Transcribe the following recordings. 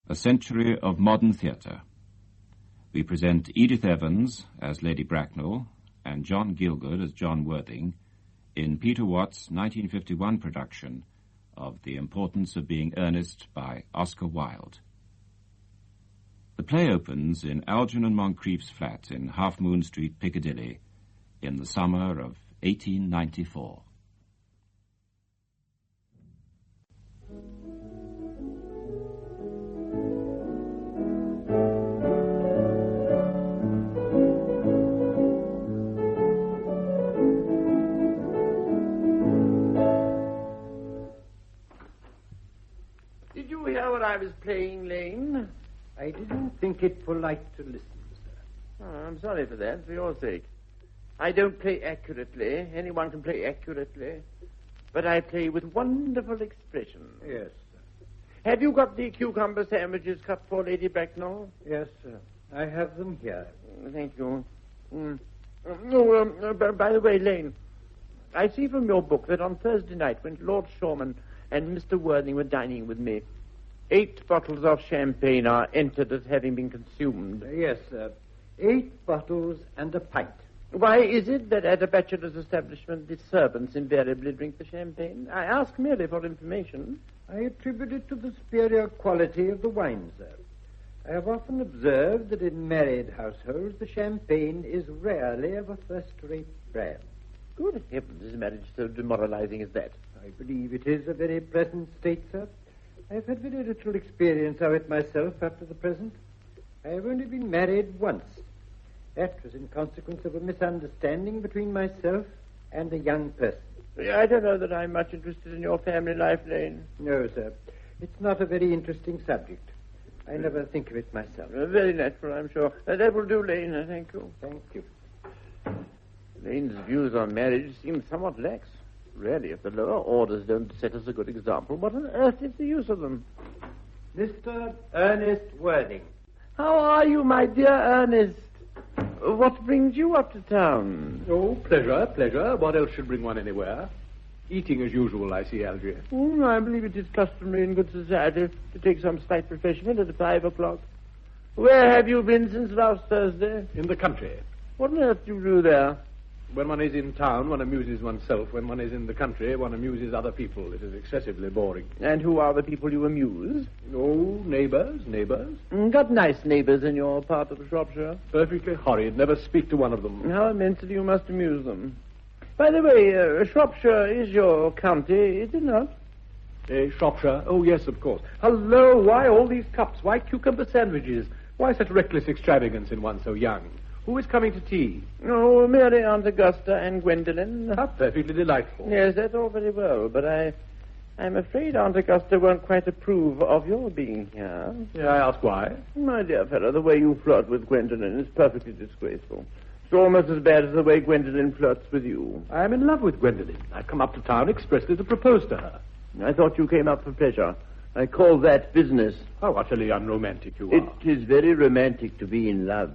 A Century of Modern Theatre. We present Edith Evans as Lady Bracknell and John Gielgud as John Worthing in Peter Watts' 1951 production of The Importance of Being Earnest by Oscar Wilde. The play opens in Algernon Moncrief's flat in Half Moon Street, Piccadilly, in the summer of 1894. Did you hear what I was playing, Lane? I didn't think it polite to listen, sir. Oh, I'm sorry for that, for your sake. I don't play accurately. Anyone can play accurately. But I play with wonderful expression. Yes, sir. Have you got the cucumber sandwiches cut for Lady Bracknell? Yes, sir. I have them here. Thank you. By the way, Lane, I see from your book that on Thursday night, when Lord Shorman and Mr. Worthing were dining with me, 8 bottles of champagne are entered as having been consumed. Yes, sir. 8 bottles and a pint. Why is it that at a bachelor's establishment the servants invariably drink the champagne? I ask merely for information. I attribute it to the superior quality of the wine, sir. I have often observed that in married households the champagne is rarely of a first-rate brand. Good heavens, is marriage so demoralizing as that? I believe it is a very pleasant state, sir. I have had very little experience of it myself up to the present. I have only been married once. That was in consequence of a misunderstanding between myself and a young person. I don't know that I'm much interested in your family life, Lane. No, sir. It's not a very interesting subject. I never think of it myself. Very natural, I'm sure. That will do, Lane. Thank you. Thank you. Lane's views on marriage seem somewhat lax. Really, if the lower orders don't set us a good example, what on earth is the use of them? Mr. Ernest Worthing. How are you, my dear Ernest? What brings you up to town? Oh, pleasure. What else should bring one anywhere? Eating as usual, I see, Algy. I believe it is customary in good society to take some slight refreshment at 5 o'clock. Where have you been since last Thursday? In the country. What on earth do you do there? When one is in town, one amuses oneself. When one is in the country, one amuses other people. It is excessively boring. And who are the people you amuse? Oh, neighbours. Got nice neighbours in your part of Shropshire? Perfectly horrid. Never speak to one of them. How immensely you must amuse them. By the way, Shropshire is your county, is it not? Shropshire? Oh, yes, of course. Hello, why all these cups? Why cucumber sandwiches? Why such reckless extravagance in one so young? Who is coming to tea? Oh, merely Aunt Augusta and Gwendolen. How perfectly delightful. Yes, that's all very well, but I'm afraid Aunt Augusta won't quite approve of your being here. May I ask why? My dear fellow, the way you flirt with Gwendolen is perfectly disgraceful. It's almost as bad as the way Gwendolen flirts with you. I am in love with Gwendolen. I've come up to town expressly to propose to her. I thought you came up for pleasure. I call that business. How utterly unromantic you are. It is very romantic to be in love.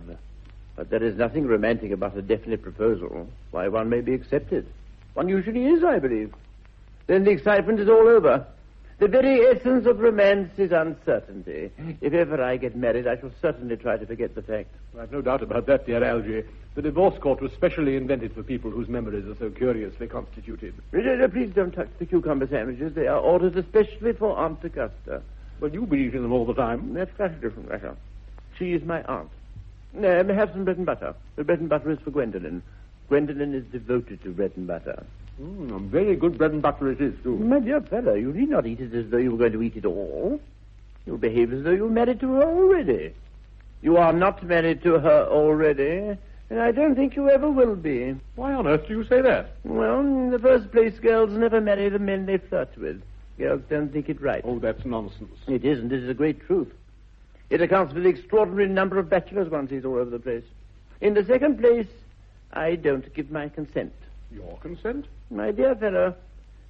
But there is nothing romantic about a definite proposal. Why, one may be accepted. One usually is, I believe. Then the excitement is all over. The very essence of romance is uncertainty. If ever I get married, I shall certainly try to forget the fact. I've no doubt about that, dear Algy. The divorce court was specially invented for people whose memories are so curiously constituted. Please don't touch the cucumber sandwiches. They are ordered especially for Aunt Augusta. Well, you be eating them all the time. That's quite a different matter. She is my aunt. May have some bread and butter. The bread and butter is for Gwendolen. Gwendolen is devoted to bread and butter. Very good bread and butter it is, too. My dear fellow, you need not eat it as though you were going to eat it all. You'll behave as though you were married to her already. You are not married to her already, and I don't think you ever will be. Why on earth do you say that? Well, in the first place, girls never marry the men they flirt with. Girls don't think it right. Oh, that's nonsense. It isn't. It is a great truth. It accounts for the extraordinary number of bachelors one sees all over the place. In the second place, I don't give my consent. Your consent? My dear fellow,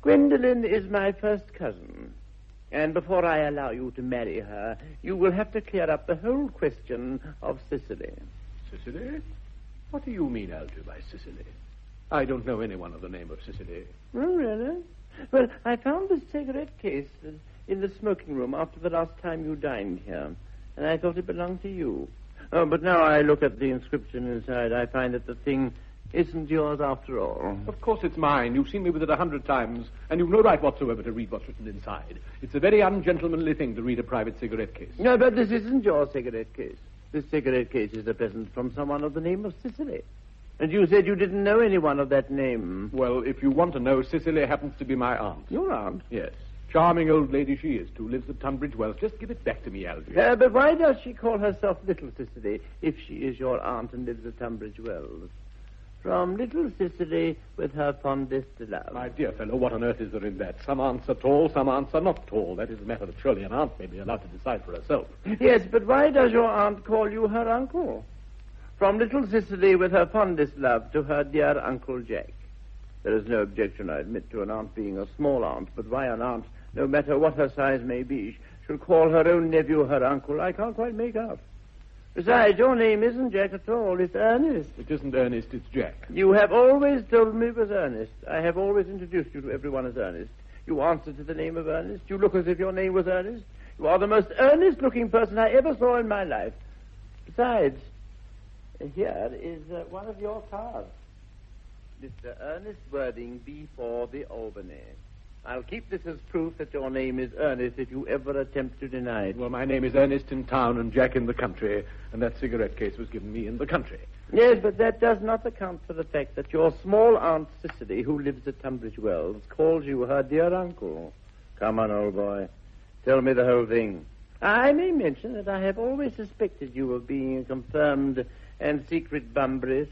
Gwendolen is my first cousin. And before I allow you to marry her, you will have to clear up the whole question of Sicily. Sicily? What do you mean, Algy, by Sicily? I don't know anyone of the name of Sicily. Oh, really? Well, I found this cigarette case in the smoking room after the last time you dined here, and I thought it belonged to you. Oh, but now I look at the inscription inside, I find that the thing isn't yours after all. Of course it's mine. You've seen me with it 100 times, and you've no right whatsoever to read what's written inside. It's a very ungentlemanly thing to read a private cigarette case. No, but this isn't your cigarette case. This cigarette case is a present from someone of the name of Cicely. And you said you didn't know anyone of that name. Well, if you want to know, Cicely happens to be my aunt. Your aunt? Yes. Charming old lady she is, too. Lives at Tunbridge Wells. Just give it back to me, Algy. But why does she call herself Little Cicely if she is your aunt and lives at Tunbridge Wells? From Little Cicely with her fondest love. My dear fellow, what on earth is there in that? Some aunts are tall, some aunts are not tall. That is a matter that surely an aunt may be allowed to decide for herself. Yes, but why does your aunt call you her uncle? From Little Cicely with her fondest love to her dear Uncle Jack. There is no objection, I admit, to an aunt being a small aunt, but why an aunt, no matter what her size may be, should call her own nephew her uncle, I can't quite make out. Besides, your name isn't Jack at all. It's Ernest. It isn't Ernest, it's Jack. You have always told me it was Ernest. I have always introduced you to everyone as Ernest. You answer to the name of Ernest. You look as if your name was Ernest. You are the most earnest-looking person I ever saw in my life. Besides, here is one of your cards. Mr. Ernest Worthing, B4, the Albany. I'll keep this as proof that your name is Ernest if you ever attempt to deny it. Well, my name is Ernest in town and Jack in the country, and that cigarette case was given me in the country. Yes, but that does not account for the fact that your small aunt Cicely, who lives at Tunbridge Wells, calls you her dear uncle. Come on, old boy. Tell me the whole thing. I may mention that I have always suspected you of being a confirmed and secret Bunburyist.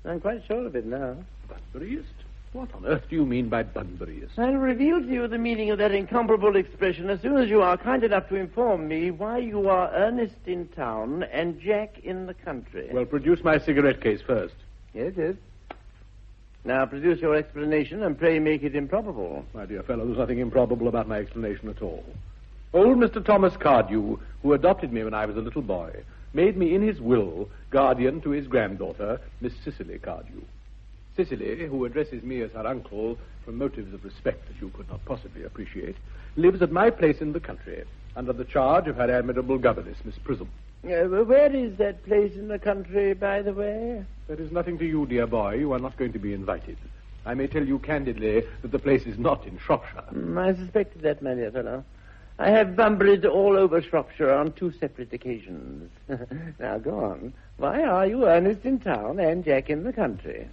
I'm quite sure of it now. Bunburyist? What on earth do you mean by Bunburyist? I'll reveal to you the meaning of that incomparable expression as soon as you are kind enough to inform me why you are Ernest in town and Jack in the country. Well, produce my cigarette case first. Yes, yes. Now, produce your explanation and pray make it improbable. My dear fellow, there's nothing improbable about my explanation at all. Old Mr. Thomas Cardew, who adopted me when I was a little boy, made me in his will guardian to his granddaughter, Miss Cicely Cardew. Cicely, who addresses me as her uncle from motives of respect that you could not possibly appreciate, lives at my place in the country under the charge of her admirable governess, Miss Prism. Where is that place in the country, by the way? That is nothing to you, dear boy. You are not going to be invited. I may tell you candidly that the place is not in Shropshire. I suspected that, my dear fellow. I have bumbled all over Shropshire on 2 separate occasions. Now, go on. Why are you Ernest in town and Jack in the country?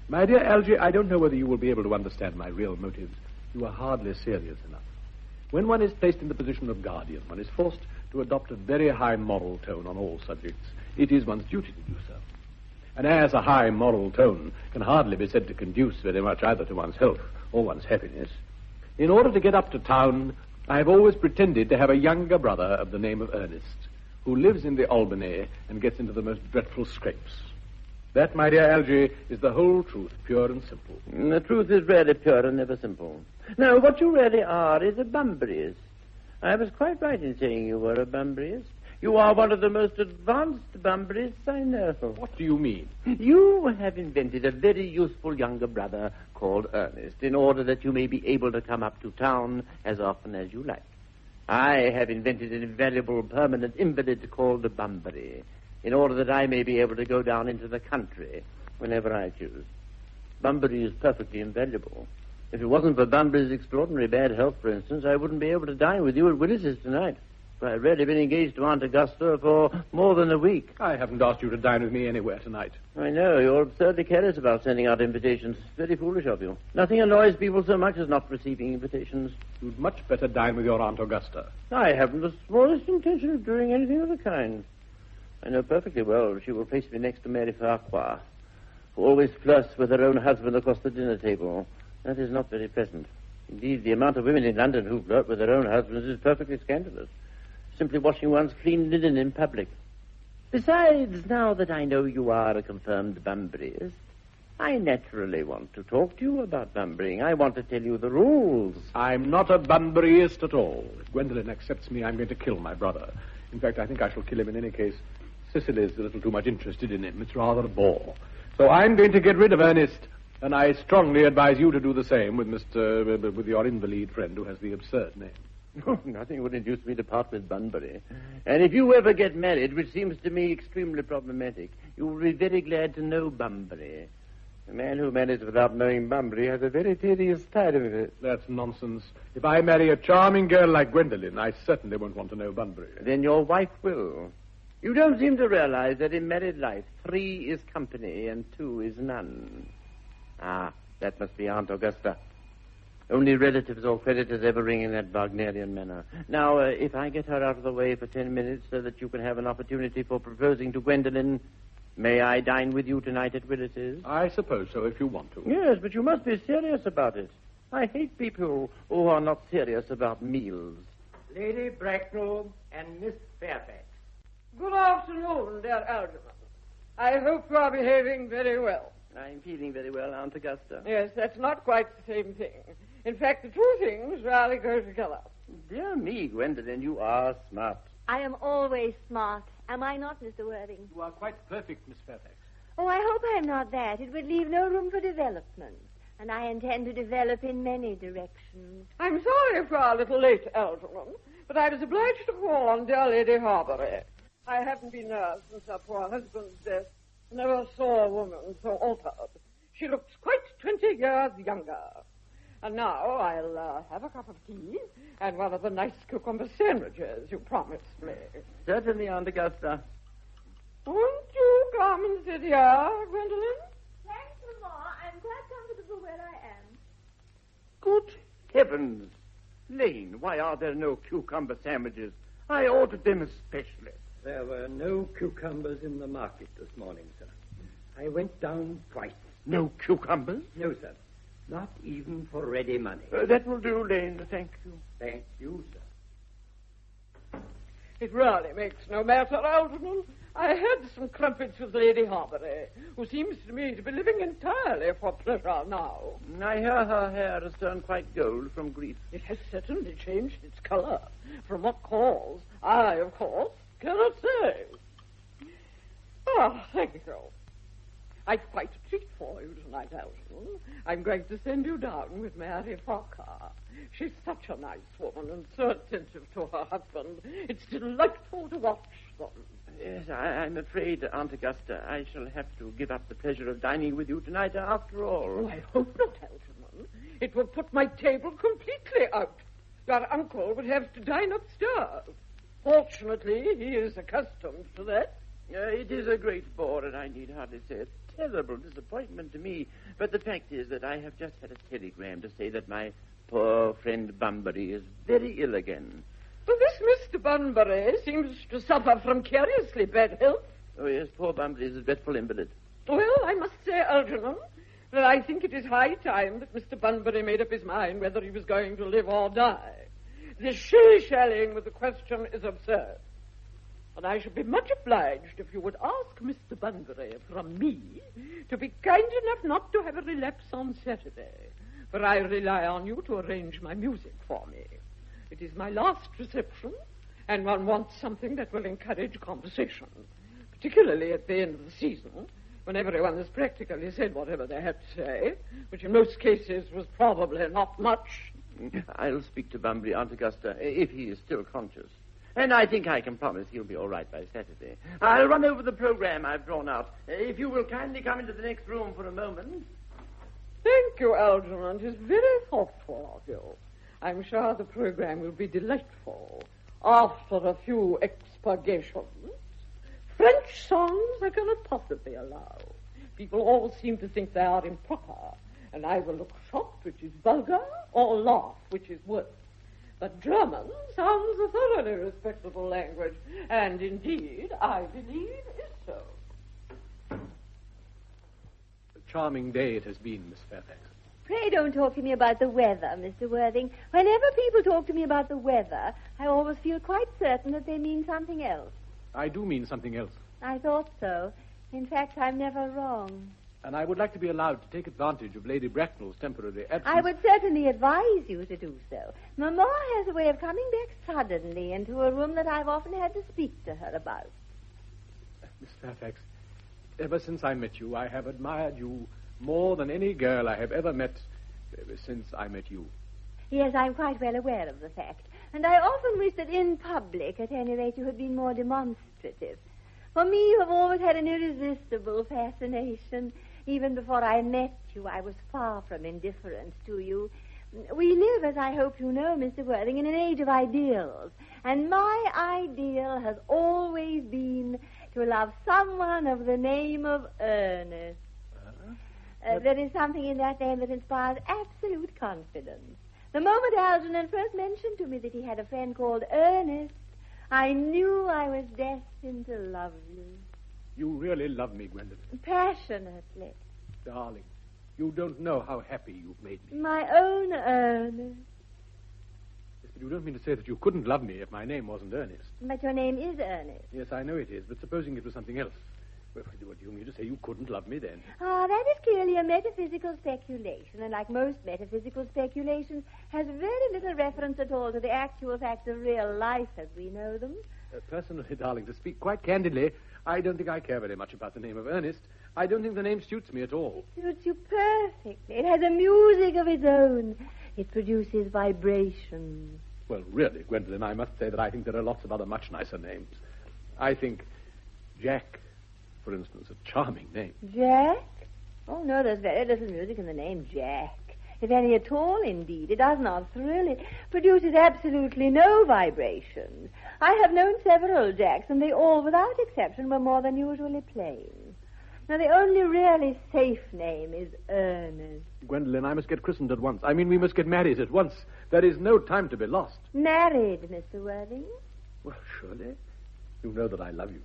My dear Algy, I don't know whether you will be able to understand my real motives. You are hardly serious enough. When one is placed in the position of guardian, one is forced to adopt a very high moral tone on all subjects. It is one's duty to do so. And as a high moral tone can hardly be said to conduce very much either to one's health or one's happiness, in order to get up to town, I have always pretended to have a younger brother of the name of Ernest, who lives in the Albany and gets into the most dreadful scrapes. That, my dear Algy, is the whole truth, pure and simple. The truth is rarely pure and never simple. No, what you really are is a Bunburyist. I was quite right in saying you were a Bunburyist. You are one of the most advanced Bunburyists I know. What do you mean? You have invented a very useful younger brother called Ernest in order that you may be able to come up to town as often as you like. I have invented an invaluable permanent invalid called Bunbury in order that I may be able to go down into the country whenever I choose. Bunbury is perfectly invaluable. If it wasn't for Bunbury's extraordinary bad health, for instance, I wouldn't be able to dine with you at Willis's tonight. I've really been engaged to Aunt Augusta for more than a week. I haven't asked you to dine with me anywhere tonight. I know. You're absurdly careless about sending out invitations. Very foolish of you. Nothing annoys people so much as not receiving invitations. You'd much better dine with your Aunt Augusta. I haven't the smallest intention of doing anything of the kind. I know perfectly well she will place me next to Mary Farquhar, who always flirts with her own husband across the dinner table. That is not very pleasant. Indeed, the amount of women in London who flirt with their own husbands is perfectly scandalous. Simply washing one's clean linen in public. Besides, now that I know you are a confirmed Bunburyist, I naturally want to talk to you about Bunburying. I want to tell you the rules. I'm not a Bunburyist at all. If Gwendolen accepts me, I'm going to kill my brother. In fact, I think I shall kill him in any case. Cicely's a little too much interested in him. It's rather a bore. So I'm going to get rid of Ernest, and I strongly advise you to do the same with your invalid friend who has the absurd name. Oh, nothing would induce me to part with Bunbury. And if you ever get married, which seems to me extremely problematic, you will be very glad to know Bunbury. A man who marries without knowing Bunbury has a very tedious side of it. That's nonsense. If I marry a charming girl like Gwendolen, I certainly won't want to know Bunbury. Then your wife will. You don't seem to realize that in married life, 3 is company and 2 is none. Ah, that must be Aunt Augusta. Only relatives or creditors ever ring in that Wagnerian manner. Now, if I get her out of the way for 10 minutes so that you can have an opportunity for proposing to Gwendolen, may I dine with you tonight at Willis's? I suppose so, if you want to. Yes, but you must be serious about it. I hate people who are not serious about meals. Lady Bracknell and Miss Fairfax. Good afternoon, dear Algernon. I hope you are behaving very well. I'm feeling very well, Aunt Augusta. Yes, that's not quite the same thing. In fact, the two things rarely go together. Dear me, Gwendolen, you are smart. I am always smart. Am I not, Mr. Worthing? You are quite perfect, Miss Fairfax. Oh, I hope I'm not that. It would leave no room for development. And I intend to develop in many directions. I'm sorry if you are a little late, Algernon, but I was obliged to call on dear Lady Harbury. I haven't been there since her poor husband's death. Never saw a woman so altered. She looks quite 20 years younger. And now I'll have a cup of tea and one of the nice cucumber sandwiches you promised me. Certainly, Aunt Augusta. Won't you come and sit here, Gwendolen? Thanks, Mamma. I'm quite comfortable where I am. Good heavens. Lane, why are there no cucumber sandwiches? I ordered them especially. There were no cucumbers in the market this morning, sir. I went down twice. No cucumbers? No, sir. Not even for ready money. That will do, Lane. Thank you. Thank you, sir. It really makes no matter, Algernon. I had some crumpets with Lady Harbury, who seems to me to be living entirely for pleasure now. I hear her hair has turned quite gold from grief. It has certainly changed its color. From what cause, I, of course, cannot say. Ah, thank you. I've quite a treat for you tonight, Algernon. I'm going to send you down with Mary Farquhar. She's such a nice woman and so attentive to her husband. It's delightful to watch them. Yes, I'm afraid, Aunt Augusta, I shall have to give up the pleasure of dining with you tonight after all. Oh, I hope not, Algernon. It would put my table completely out. Your uncle would have to dine upstairs. Fortunately, he is accustomed to that. It is a great bore, and I need hardly say a terrible disappointment to me. But the fact is that I have just had a telegram to say that my poor friend Bunbury is very ill again. Well, this Mr. Bunbury seems to suffer from curiously bad health. Oh, yes, poor Bunbury is a dreadful invalid. Well, I must say, Algernon, that I think it is high time that Mr. Bunbury made up his mind whether he was going to live or die. This shilly-shallying with the question is absurd. And I should be much obliged if you would ask Mr. Bunbury from me to be kind enough not to have a relapse on Saturday, for I rely on you to arrange my music for me. It is my last reception, and one wants something that will encourage conversation, particularly at the end of the season, when everyone has practically said whatever they had to say, which in most cases was probably not much. I'll speak to Bunbury, Aunt Augusta, if he is still conscious. And I think I can promise he'll be all right by Saturday. I'll run over the program I've drawn out. If you will kindly come into the next room for a moment. Thank you, Algernon. It is very thoughtful of you. I'm sure the program will be delightful. After a few expurgations. French songs I cannot possibly allow. People all seem to think they are improper, and I will look shocked, which is vulgar, or laugh, which is worse. But German sounds a thoroughly respectable language, and indeed, I believe is so. A charming day it has been, Miss Fairfax. Pray don't talk to me about the weather, Mr. Worthing. Whenever people talk to me about the weather, I always feel quite certain that they mean something else. I do mean something else. I thought so. In fact, I'm never wrong. And I would like to be allowed to take advantage of Lady Bracknell's temporary absence. I would certainly advise you to do so. Mamma has a way of coming back suddenly into a room that I've often had to speak to her about. Miss Fairfax, ever since I met you, I have admired you more than any girl I have ever met since I met you. Yes, I'm quite well aware of the fact. And I often wish that in public, at any rate, you had been more demonstrative. For me, you have always had an irresistible fascination. Even before I met you, I was far from indifferent to you. We live, as I hope you know, Mr. Worthing, in an age of ideals. And my ideal has always been to love someone of the name of Ernest. There is something in that name that inspires absolute confidence. The moment Algernon first mentioned to me that he had a friend called Ernest, I knew I was destined to love you. You really love me, Gwendolen. Passionately. Darling, you don't know how happy you've made me. My own Ernest. Yes, but you don't mean to say that you couldn't love me if my name wasn't Ernest. But your name is Ernest. Yes, I know it is, but supposing it was something else. Well, what do you mean to say you couldn't love me then? Ah, that is clearly a metaphysical speculation, and like most metaphysical speculations, has very little reference at all to the actual facts of real life as we know them. Personally, darling, to speak quite candidly, I don't think I care very much about the name of Ernest. I don't think the name suits me at all. It suits you perfectly. It has a music of its own. It produces vibrations. Well, really, Gwendolen, I must say that I think there are lots of other much nicer names. I think Jack, for instance, a charming name. Jack? Oh, no, there's very little music in the name Jack. If any at all, indeed. It does not thrill. It produces absolutely no vibrations. I have known several Jacks, and they all, without exception, were more than usually plain. Now, the only really safe name is Ernest. Gwendolen, I must get christened at once. I mean, we must get married at once. There is no time to be lost. Married, Mr. Worthing? Well, surely. You know that I love you.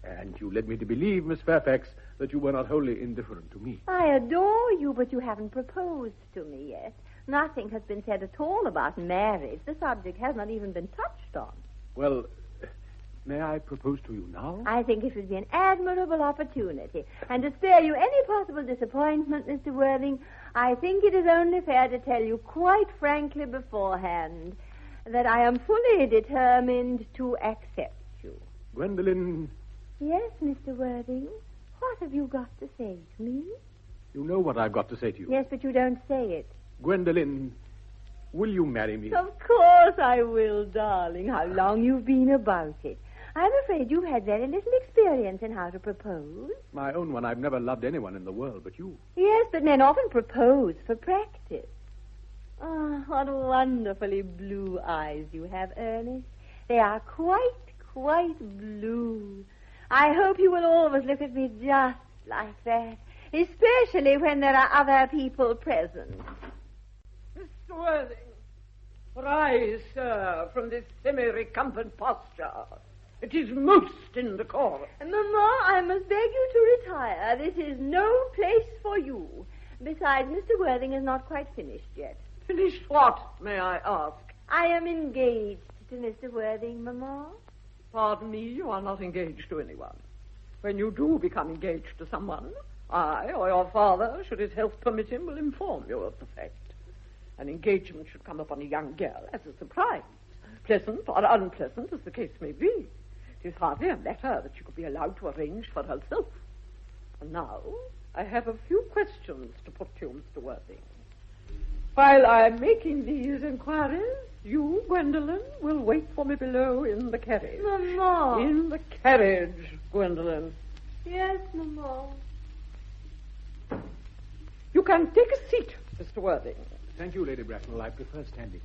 And you led me to believe, Miss Fairfax, that you were not wholly indifferent to me. I adore you, but you haven't proposed to me yet. Nothing has been said at all about marriage. The subject has not even been touched on. Well, may I propose to you now? I think it would be an admirable opportunity. And to spare you any possible disappointment, Mr. Worthing, I think it is only fair to tell you quite frankly beforehand that I am fully determined to accept you. Gwendolen... Yes, Mr. Worthing? What have you got to say to me? You know what I've got to say to you. Yes, but you don't say it. Gwendolen, will you marry me? Of course I will, darling. How long you've been about it. I'm afraid you've had very little experience in how to propose. My own one. I've never loved anyone in the world but you. Yes, but men often propose for practice. Ah, what wonderfully blue eyes you have, Ernest. They are quite blue. I hope you will always look at me just like that, especially when there are other people present. Mr. Worthing, rise, sir, from this semi-recumbent posture. It is most indecorous. Mamma, I must beg you to retire. This is no place for you. Besides, Mr. Worthing is not quite finished yet. Finished what, may I ask? I am engaged to Mr. Worthing, Mamma. Pardon me, you are not engaged to anyone. When you do become engaged to someone, I or your father, should his health permit him, will inform you of the fact. An engagement should come upon a young girl as a surprise, pleasant or unpleasant as the case may be. It is hardly a matter that she could be allowed to arrange for herself. And now, I have a few questions to put to you, Mr. Worthing. While I am making these inquiries, you, Gwendolen, will wait for me below in the carriage. Mamma. In the carriage, Gwendolen. Yes, Mamma. You can take a seat, Mr. Worthing. Thank you, Lady Bracknell. I prefer standing.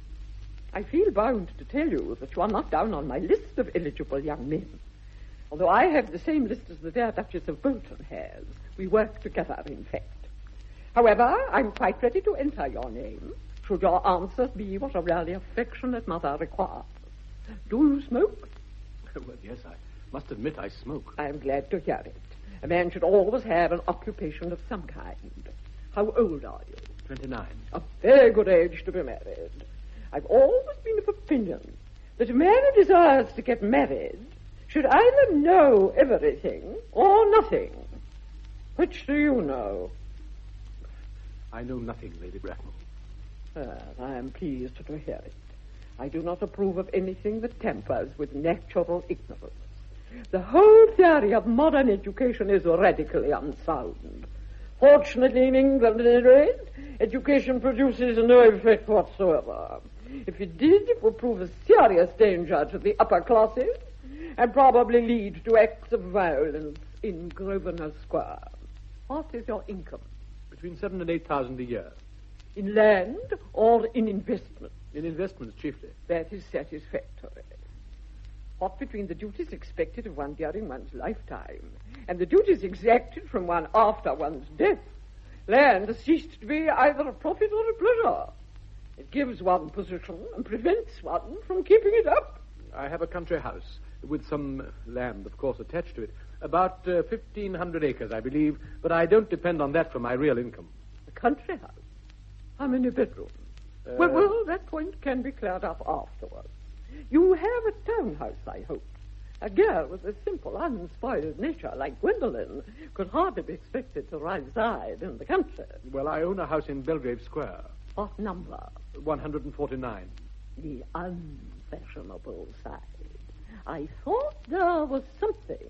I feel bound to tell you that you are not down on my list of eligible young men. Although I have the same list as the dear Duchess of Bolton has. We work together, in fact. However, I'm quite ready to enter your name, should your answers be what a really affectionate mother requires. Do you smoke? Well, yes, I must admit I smoke. I'm glad to hear it. A man should always have an occupation of some kind. How old are you? 29. A very good age to be married. I've always been of opinion that a man who desires to get married should either know everything or nothing. Which do you know? I know nothing, Lady Bracknell. I am pleased to hear it. I do not approve of anything that tampers with natural ignorance. The whole theory of modern education is radically unsound. Fortunately, in England, at any rate, education produces no effect whatsoever. If it did, it would prove a serious danger to the upper classes and probably lead to acts of violence in Grosvenor Square. What is your income? Between 7,000 and 8,000 a year. In land or in investment? In investments, chiefly. That is satisfactory. What between the duties expected of one during one's lifetime and the duties exacted from one after one's death, land has ceased to be either a profit or a pleasure. It gives one position and prevents one from keeping it up. I have a country house with some land, of course, attached to it. About 1,500 acres, I believe, but I don't depend on that for my real income. A country house? How many bedrooms? Well, that point can be cleared up afterwards. You have a townhouse, I hope. A girl with a simple, unspoiled nature like Gwendolen could hardly be expected to reside in the country. Well, I own a house in Belgrave Square. What number? 149. The unfashionable side. I thought there was something.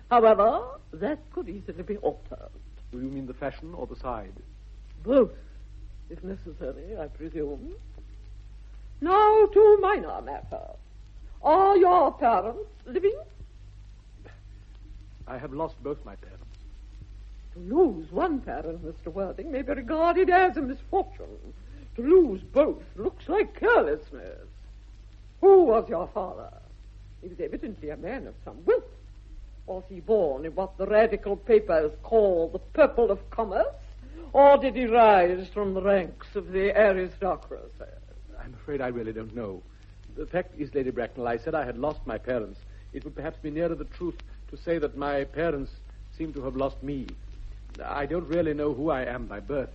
However, that could easily be altered. Do you mean the fashion or the side? Both, if necessary, I presume. Now to minor matters. Are your parents living? I have lost both my parents. To lose one parent, Mr. Worthing, may be regarded as a misfortune. To lose both looks like carelessness. Who was your father? He was evidently a man of some wealth. Was he born in what the radical papers call the purple of commerce? Or did he rise from the ranks of the aristocracy? I'm afraid I really don't know. The fact is, Lady Bracknell, I said I had lost my parents. It would perhaps be nearer the truth to say that my parents seem to have lost me. I don't really know who I am by birth.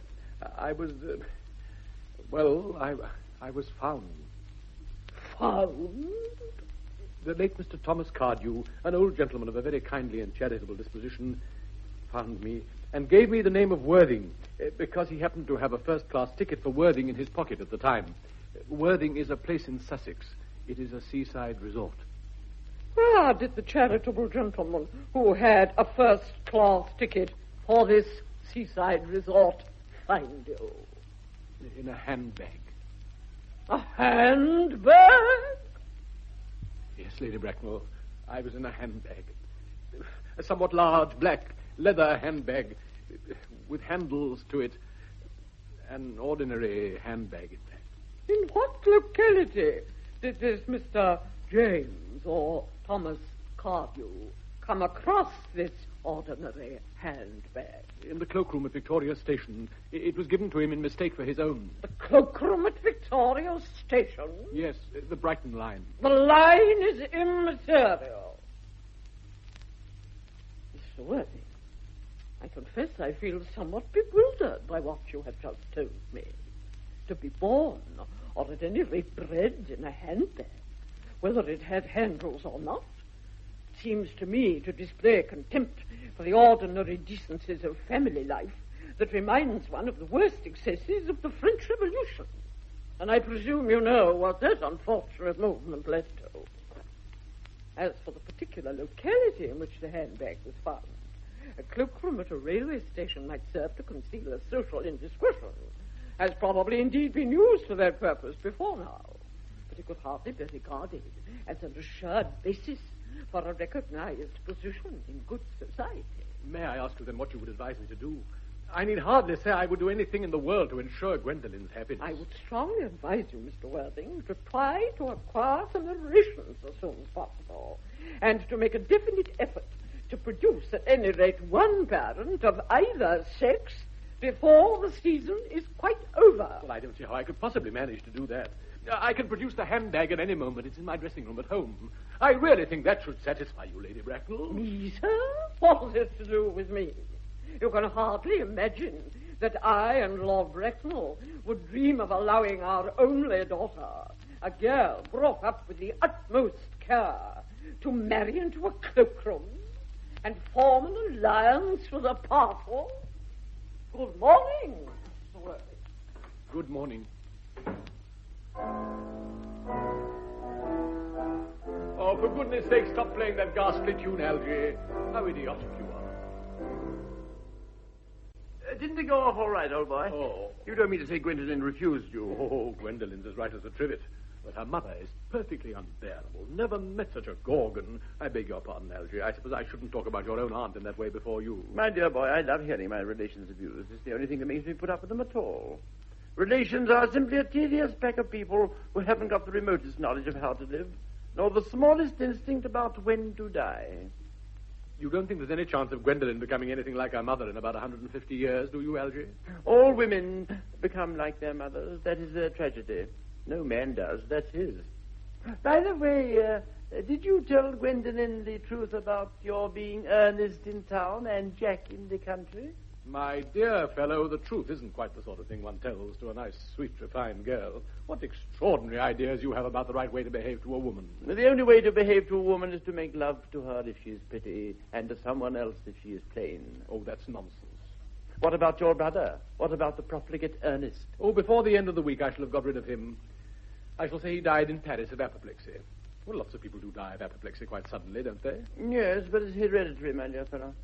I was, I was found. Found? The late Mr. Thomas Cardew, an old gentleman of a very kindly and charitable disposition, found me and gave me the name of Worthing because he happened to have a first-class ticket for Worthing in his pocket at the time. Worthing is a place in Sussex. It is a seaside resort. Where did the charitable gentleman who had a first-class ticket for this seaside resort find you? In a handbag. A handbag? Yes, Lady Bracknell, I was in a handbag. A somewhat large, black, leather handbag with handles to it. An ordinary handbag, in fact. In what locality did this Mr. James or Thomas Cardew come across this ordinary handbag? In the cloakroom at Victoria Station. It was given to him in mistake for his own. The cloakroom at Victoria Station? Yes, the Brighton line. The line is immaterial. Mr. Worthing, I confess I feel somewhat bewildered by what you have just told me. To be born, or at any rate bred in a handbag, whether it had handles or not, seems to me to display contempt for the ordinary decencies of family life that reminds one of the worst excesses of the French Revolution. And I presume you know what that unfortunate movement led to. As for the particular locality in which the handbag was found, a cloakroom at a railway station might serve to conceal a social indiscretion, has probably indeed been used for that purpose before now. But it could hardly be regarded as an assured basis for a recognized position in good society. May I ask you then what you would advise me to do? I need hardly say I would do anything in the world to ensure Gwendolen's happiness. I would strongly advise you, Mr. Worthing, to try to acquire some relations as soon as possible, and to make a definite effort to produce at any rate one parent of either sex before the season is quite over. Well, I don't see how I could possibly manage to do that. I can produce the handbag at any moment. It's in my dressing room at home. I really think that should satisfy you, Lady Bracknell. Me, sir? What has it to do with me? You can hardly imagine that I and Lord Bracknell would dream of allowing our only daughter, a girl brought up with the utmost care, to marry into a cloakroom and form an alliance with a powerful. Good morning, Mr. Worthing. Good morning. Oh, for goodness sake, stop playing that ghastly tune, Algy. How idiotic you Didn't it go off all right, old boy? Oh. You don't mean to say Gwendolen refused you. Oh, Gwendolyn's as right as a trivet. But her mother is perfectly unbearable. Never met such a gorgon. I beg your pardon, Algy. I suppose I shouldn't talk about your own aunt in that way before you. My dear boy, I love hearing my relations abused. It's the only thing that makes me put up with them at all. Relations are simply a tedious pack of people who haven't got the remotest knowledge of how to live, nor the smallest instinct about when to die. You don't think there's any chance of Gwendolen becoming anything like her mother in about 150 years, do you, Algy? All women become like their mothers. That is their tragedy. No man does. That's his. By the way, did you tell Gwendolen the truth about your being Ernest in town and Jack in the country? My dear fellow, the truth isn't quite the sort of thing one tells to a nice, sweet, refined girl. What extraordinary ideas you have about the right way to behave to a woman. The only way to behave to a woman is to make love to her if she is pretty, and to someone else if she is plain. Oh, that's nonsense. What about your brother? What about the profligate Ernest? Oh, before the end of the week I shall have got rid of him. I shall say he died in Paris of apoplexy. Well, lots of people do die of apoplexy quite suddenly, don't they? Yes, but it's hereditary, my dear fellow.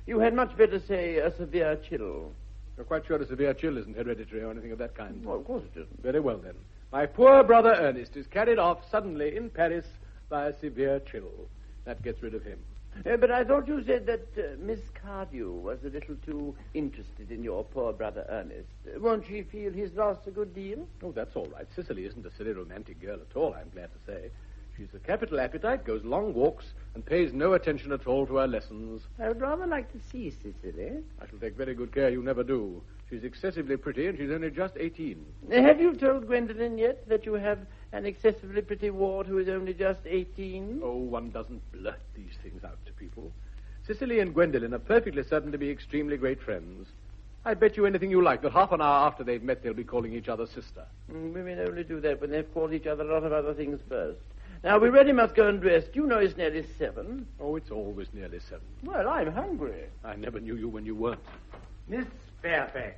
You had much better say a severe chill. You're quite sure a severe chill isn't hereditary or anything of that kind? Well, of course it isn't. Very well, then. My poor brother Ernest is carried off suddenly in Paris by a severe chill. That gets rid of him. But I thought you said that Miss Cardew was a little too interested in your poor brother Ernest. Won't she feel he's lost a good deal? Oh, that's all right. Cicely isn't a silly romantic girl at all, I'm glad to say. She's a capital appetite, goes long walks, and pays no attention at all to her lessons. I would rather like to see Cicely. I shall take very good care you never do. She's excessively pretty, and she's only just 18. Have you told Gwendolen yet that you have an excessively pretty ward who is only just 18? Oh, one doesn't blurt these things out to people. Cicely and Gwendolen are perfectly certain to be extremely great friends. I bet you anything you like that half an hour after they've met, they'll be calling each other sister. Women only do that when they've called each other a lot of other things first. Now, we really must go and dress. You know it's nearly 7. Oh, it's always nearly 7. Well, I'm hungry. I never knew you when you weren't. Miss Fairfax.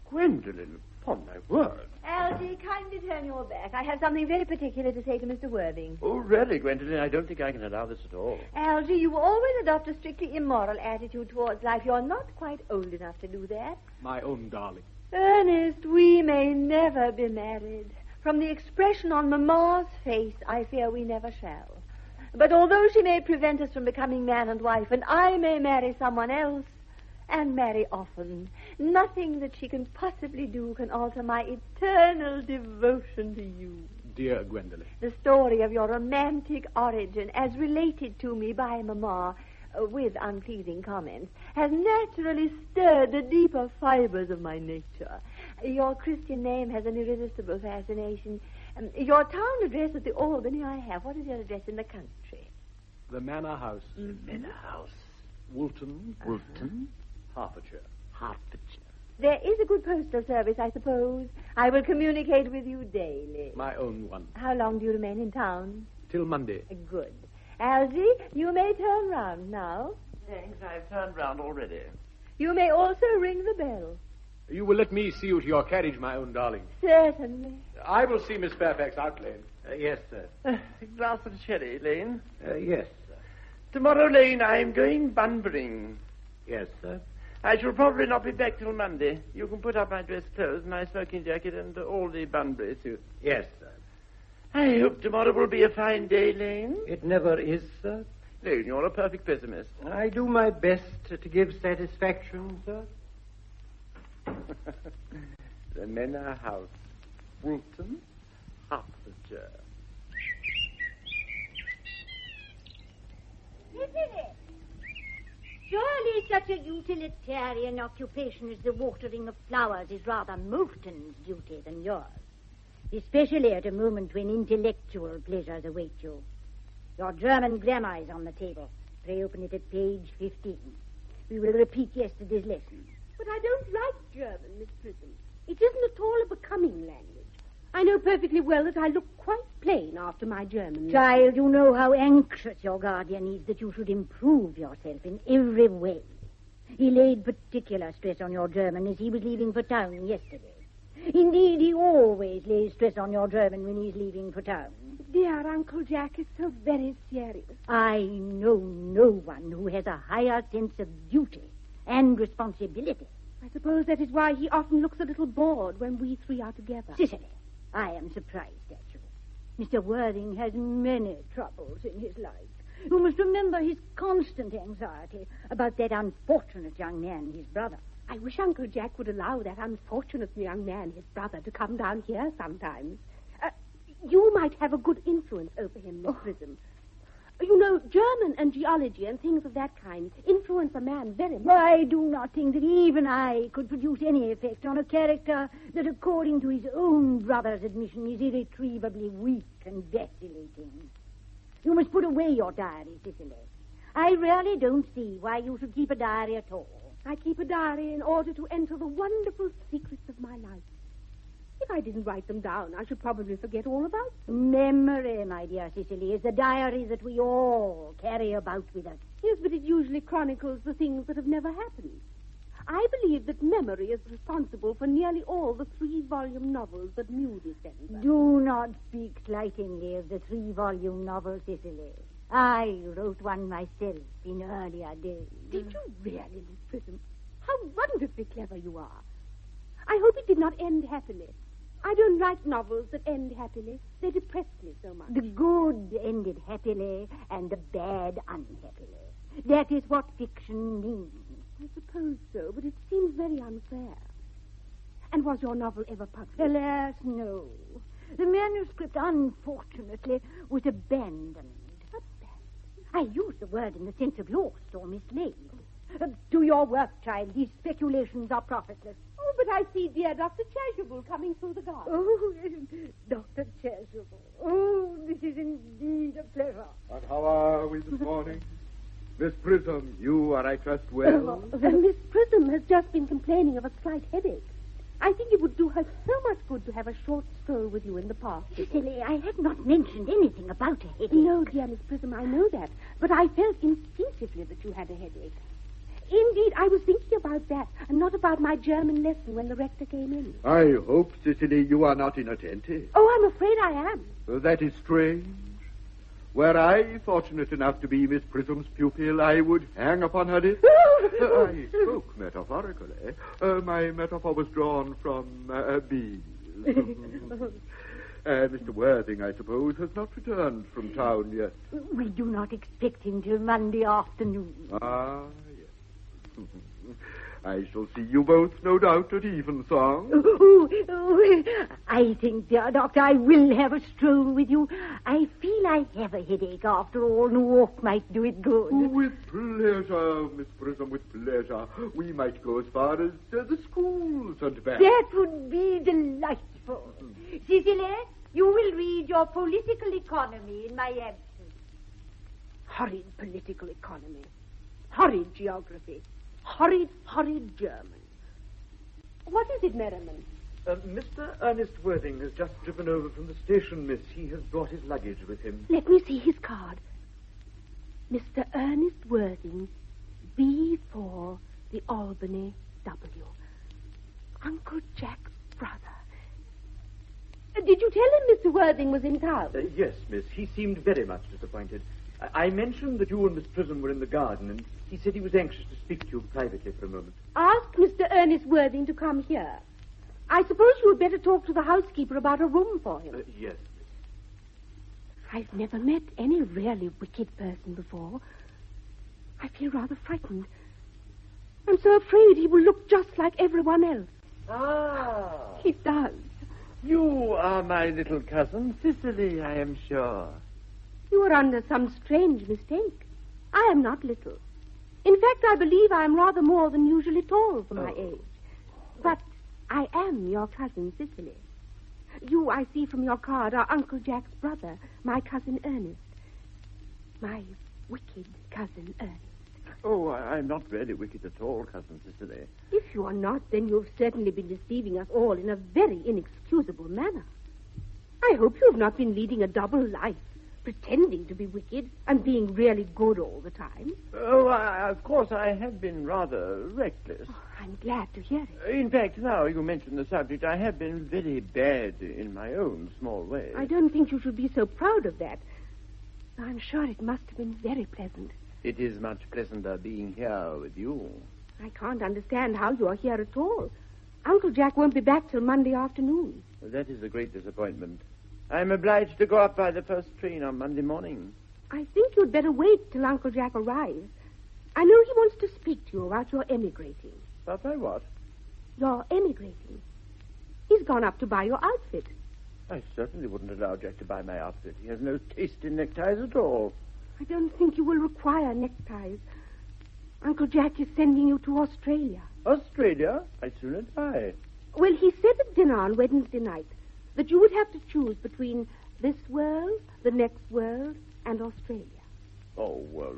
Gwendolen, upon my word. Algy, kindly turn your back. I have something very particular to say to Mr. Worthing. Oh, really, Gwendolen? I don't think I can allow this at all. Algy, you always adopt a strictly immoral attitude towards life. You're not quite old enough to do that. My own darling. Ernest, we may never be married. From the expression on Mamma's face, I fear we never shall. But although she may prevent us from becoming man and wife, and I may marry someone else, and marry often, nothing that she can possibly do can alter my eternal devotion to you. Dear Gwendolen. The story of your romantic origin, as related to me by Mamma, with unpleasing comments, has naturally stirred the deeper fibers of my nature. Your Christian name has an irresistible fascination. Your town address at the Albany I have. What is your address in the country? The Manor House. Mm-hmm. Manor House. Woolton. Woolton? Hertfordshire. Hertfordshire. There is a good postal service, I suppose. I will communicate with you daily. My own one. How long do you remain in town? Till Monday. Good. Algy, you may turn round now. Thanks, I've turned round already. You may also ring the bell. You will let me see you to your carriage, my own darling. Certainly. I will see Miss Fairfax out, Lane. Yes, sir. A glass of sherry, Lane. Yes, sir. Tomorrow, Lane, I'm going Bunburying. Yes, sir. I shall probably not be back till Monday. You can put up my dress clothes, my smoking jacket, and all the Bunbury suits. Yes, sir. I hope tomorrow will be a fine day, Lane. It never is, sir. Lane, you're a perfect pessimist. I do my best to give satisfaction, sir. The Manor House, Woolton, Hertfordshire. Isn't it? Surely such a utilitarian occupation as the watering of flowers is rather Moulton's duty than yours. Especially at a moment when intellectual pleasures await you. Your German grammar is on the table. Pray open it at page 15. We will repeat yesterday's lesson. But I don't like German, Miss Prism. It isn't at all a becoming language. I know perfectly well that I look quite plain after my German. Child, you know how anxious your guardian is that you should improve yourself in every way. He laid particular stress on your German as he was leaving for town yesterday. Indeed, he always lays stress on your German when he's leaving for town. Dear Uncle Jack is so very serious. I know no one who has a higher sense of duty and responsibility I suppose that is why he often looks a little bored when we three are together. Cicely, I am surprised at you. Mr. Worthing has many troubles in his life. You must remember his constant anxiety about that unfortunate young man, his brother. I wish Uncle Jack would allow that unfortunate young man, his brother, to come down here sometimes. You might have a good influence over him, Miss Prism. You know, German and geology and things of that kind influence a man very much. I do not think that even I could produce any effect on a character that, according to his own brother's admission, is irretrievably weak and vacillating. You must put away your diary, Cicely. I really don't see why you should keep a diary at all. I keep a diary in order to enter the wonderful secrets of my life. If I didn't write them down, I should probably forget all about them. Memory, my dear Cicely, is the diary that we all carry about with us. Yes, but it usually chronicles the things that have never happened. I believe that memory is responsible for nearly all the 3-volume novels that Mew December. Do not speak slightingly of the 3-volume novel, Cicely. I wrote one myself in earlier days. Did you really, Miss Prism? How wonderfully clever you are. I hope it did not end happily. I don't like novels that end happily. They depress me so much. The good ended happily and the bad unhappily. That is what fiction means. I suppose so, but it seems very unfair. And was your novel ever published? Alas, no. The manuscript, unfortunately, was abandoned. I use the word in the sense of lost or mislaid. Do your work, child. These speculations are profitless. Oh, but I see dear Dr. Chasuble coming through the garden. Oh, Dr. Chasuble. Oh, this is indeed a pleasure. And how are we this morning? Miss Prism, you are, I trust, well? Miss Prism has just been complaining of a slight headache. I think it would do her so much good to have a short stroll with you in the park. Cicely, I have not mentioned anything about a headache. No, dear Miss Prism, I know that. But I felt instinctively that you had a headache. Indeed, I was thinking about that, and not about my German lesson when the rector came in. I hope, Cicely, you are not inattentive. Oh, I'm afraid I am. That is strange. Were I fortunate enough to be Miss Prism's pupil, I would hang upon her lips. I spoke metaphorically. My metaphor was drawn from bees. Mr. Worthing, I suppose, has not returned from town yet. We do not expect him till Monday afternoon. Ah, yes. I shall see you both, no doubt, at evensong. I think, dear Doctor, I will have a stroll with you. I feel I have a headache after all, and a walk might do it good. With pleasure, Miss Prism, with pleasure. We might go as far as the schools and back. That would be delightful. Cicely, you will read your political economy in my absence. Horrid political economy. Horrid geography. Horrid German. What is it, Merriman? Mr. Ernest Worthing has just driven over from the station, miss. He has brought his luggage with him. Let me see his card. Mr. Ernest Worthing, B4, the Albany W. Uncle Jack's brother. Did you tell him Mr. Worthing was in town? Yes, miss. He seemed very much disappointed. I mentioned that you and Miss Prism were in the garden, and he said he was anxious to speak to you privately for a moment. Ask Mr. Ernest Worthing to come here. I suppose you had better talk to the housekeeper about a room for him. Yes, miss. I've never met any really wicked person before. I feel rather frightened. I'm so afraid he will look just like everyone else. Ah. He does. You are my little cousin, Cicely, I am sure. You are under some strange mistake. I am not little. In fact, I believe I am rather more than usually tall for my age. But I am your cousin, Cicely. You, I see from your card, are Uncle Jack's brother, my cousin Ernest. My wicked cousin Ernest. Oh, I'm not really wicked at all, Cousin Cicely. If you are not, then you've certainly been deceiving us all in a very inexcusable manner. I hope you have not been leading a double life, pretending to be wicked and being really good all the time. Oh, of course, I have been rather reckless. Oh, I'm glad to hear it. In fact, now you mention the subject, I have been very bad in my own small way. I don't think you should be so proud of that. I'm sure it must have been very pleasant. It is much pleasanter being here with you. I can't understand how you are here at all. Uncle Jack won't be back till Monday afternoon. Well, that is a great disappointment. I'm obliged to go up by the first train on Monday morning. I think you'd better wait till Uncle Jack arrives. I know he wants to speak to you about your emigrating. About my what? Your emigrating. He's gone up to buy your outfit. I certainly wouldn't allow Jack to buy my outfit. He has no taste in neckties at all. I don't think you will require neckties. Uncle Jack is sending you to Australia. Australia? I'd sooner die. Well, he said at dinner on Wednesday night that you would have to choose between this world, the next world, and Australia. Oh, well,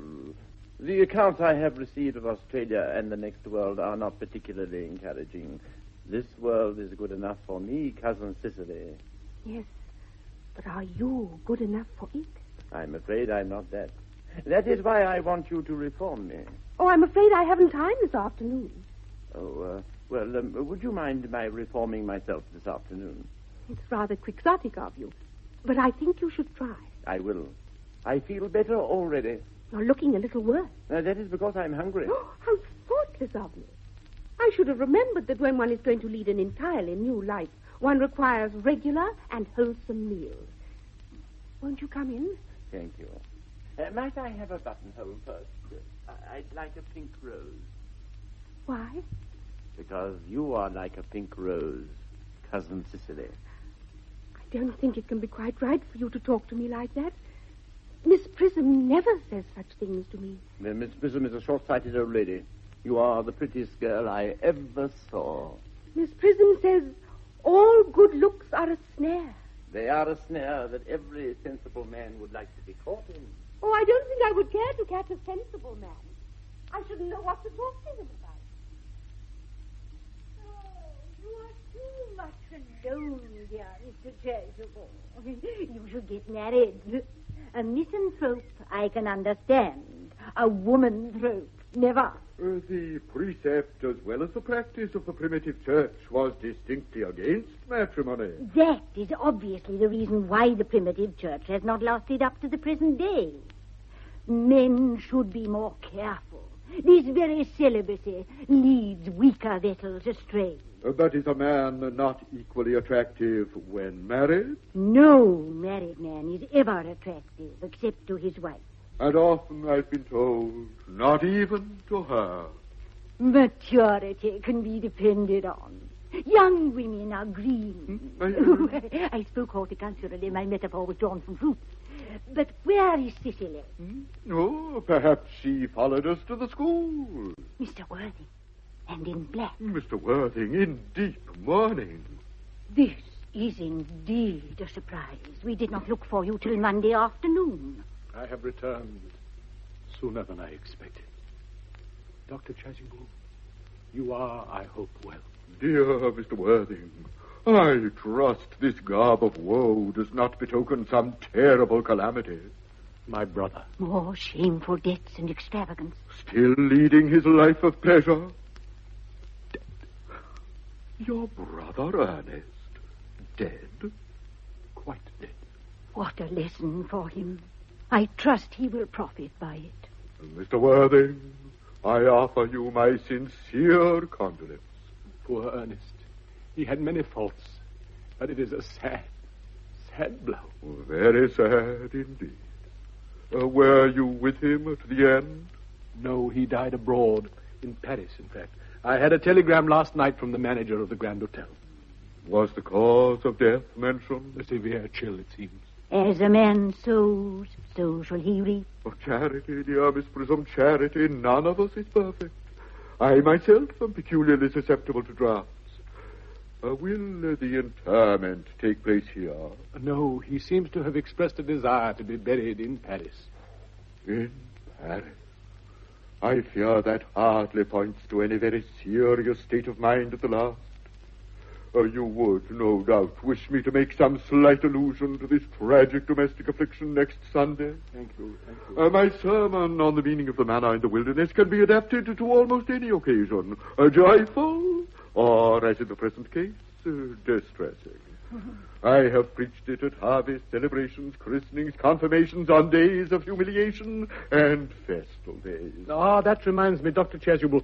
the accounts I have received of Australia and the next world are not particularly encouraging. This world is good enough for me, Cousin Cicely. Yes, but are you good enough for it? I'm afraid I'm not that. That is why I want you to reform me. Oh, I'm afraid I haven't time this afternoon. Oh, would you mind my reforming myself this afternoon? It's rather quixotic of you, but I think you should try. I will. I feel better already. You're looking a little worse. That is because I'm hungry. Oh, how thoughtless of me. I should have remembered that when one is going to lead an entirely new life, one requires regular and wholesome meals. Won't you come in? Thank you. Might I have a buttonhole first? I'd like a pink rose. Why? Because you are like a pink rose, Cousin Cicely. I don't think it can be quite right for you to talk to me like that. Miss Prism never says such things to me. Miss Prism is a short-sighted old lady. You are the prettiest girl I ever saw. Miss Prism says all good looks are a snare. They are a snare that every sensible man would like to be caught in. Oh, I don't think I would care to catch a sensible man. I shouldn't know what to talk to him about. Oh, you are too much alone, dear Mr. Chasuble. You should get married. A misanthrope I can understand. A womanthrope, never. The precept as well as the practice of the primitive church was distinctly against matrimony. That is obviously the reason why the primitive church has not lasted up to the present day. Men should be more careful. This very celibacy leads weaker vessels astray. But is a man not equally attractive when married? No married man is ever attractive except to his wife. And often I've been told, not even to her. Maturity can be depended on. Young women are green. I spoke horticulturally. My metaphor was drawn from fruits. But where is Cicely? Oh, perhaps she followed us to the school. Mr. Worthing, and in black. Mr. Worthing, in deep mourning. This is indeed a surprise. We did not look for you till Monday afternoon. I have returned sooner than I expected. Dr. Chasuble, you are, I hope, well. Dear Mr. Worthing, I trust this garb of woe does not betoken some terrible calamity. My brother. More shameful debts and extravagance. Still leading his life of pleasure. Dead. Your brother Ernest. Dead? Quite dead. What a lesson for him. I trust he will profit by it. Mr. Worthing, I offer you my sincere condolence. Poor Ernest. He had many faults, but it is a sad, sad blow. Very sad indeed. Were you with him at the end? No, he died abroad, in Paris, in fact. I had a telegram last night from the manager of the Grand Hotel. Was the cause of death mentioned? A severe chill, it seems. As a man sows, so shall he reap. Oh, charity, dear Miss Prism, charity. None of us is perfect. I myself am peculiarly susceptible to drafts. Will the interment take place here? No, he seems to have expressed a desire to be buried in Paris. In Paris? I fear that hardly points to any very serious state of mind at the last. You would, no doubt, wish me to make some slight allusion to this tragic domestic affliction next Sunday. Thank you, thank you. My sermon on the meaning of the manna in the wilderness can be adapted to almost any occasion. Joyful, or, as in the present case, distressing. I have preached it at harvest celebrations, christenings, confirmations, on days of humiliation, and festal days. Ah, that reminds me, Dr. Chasuble.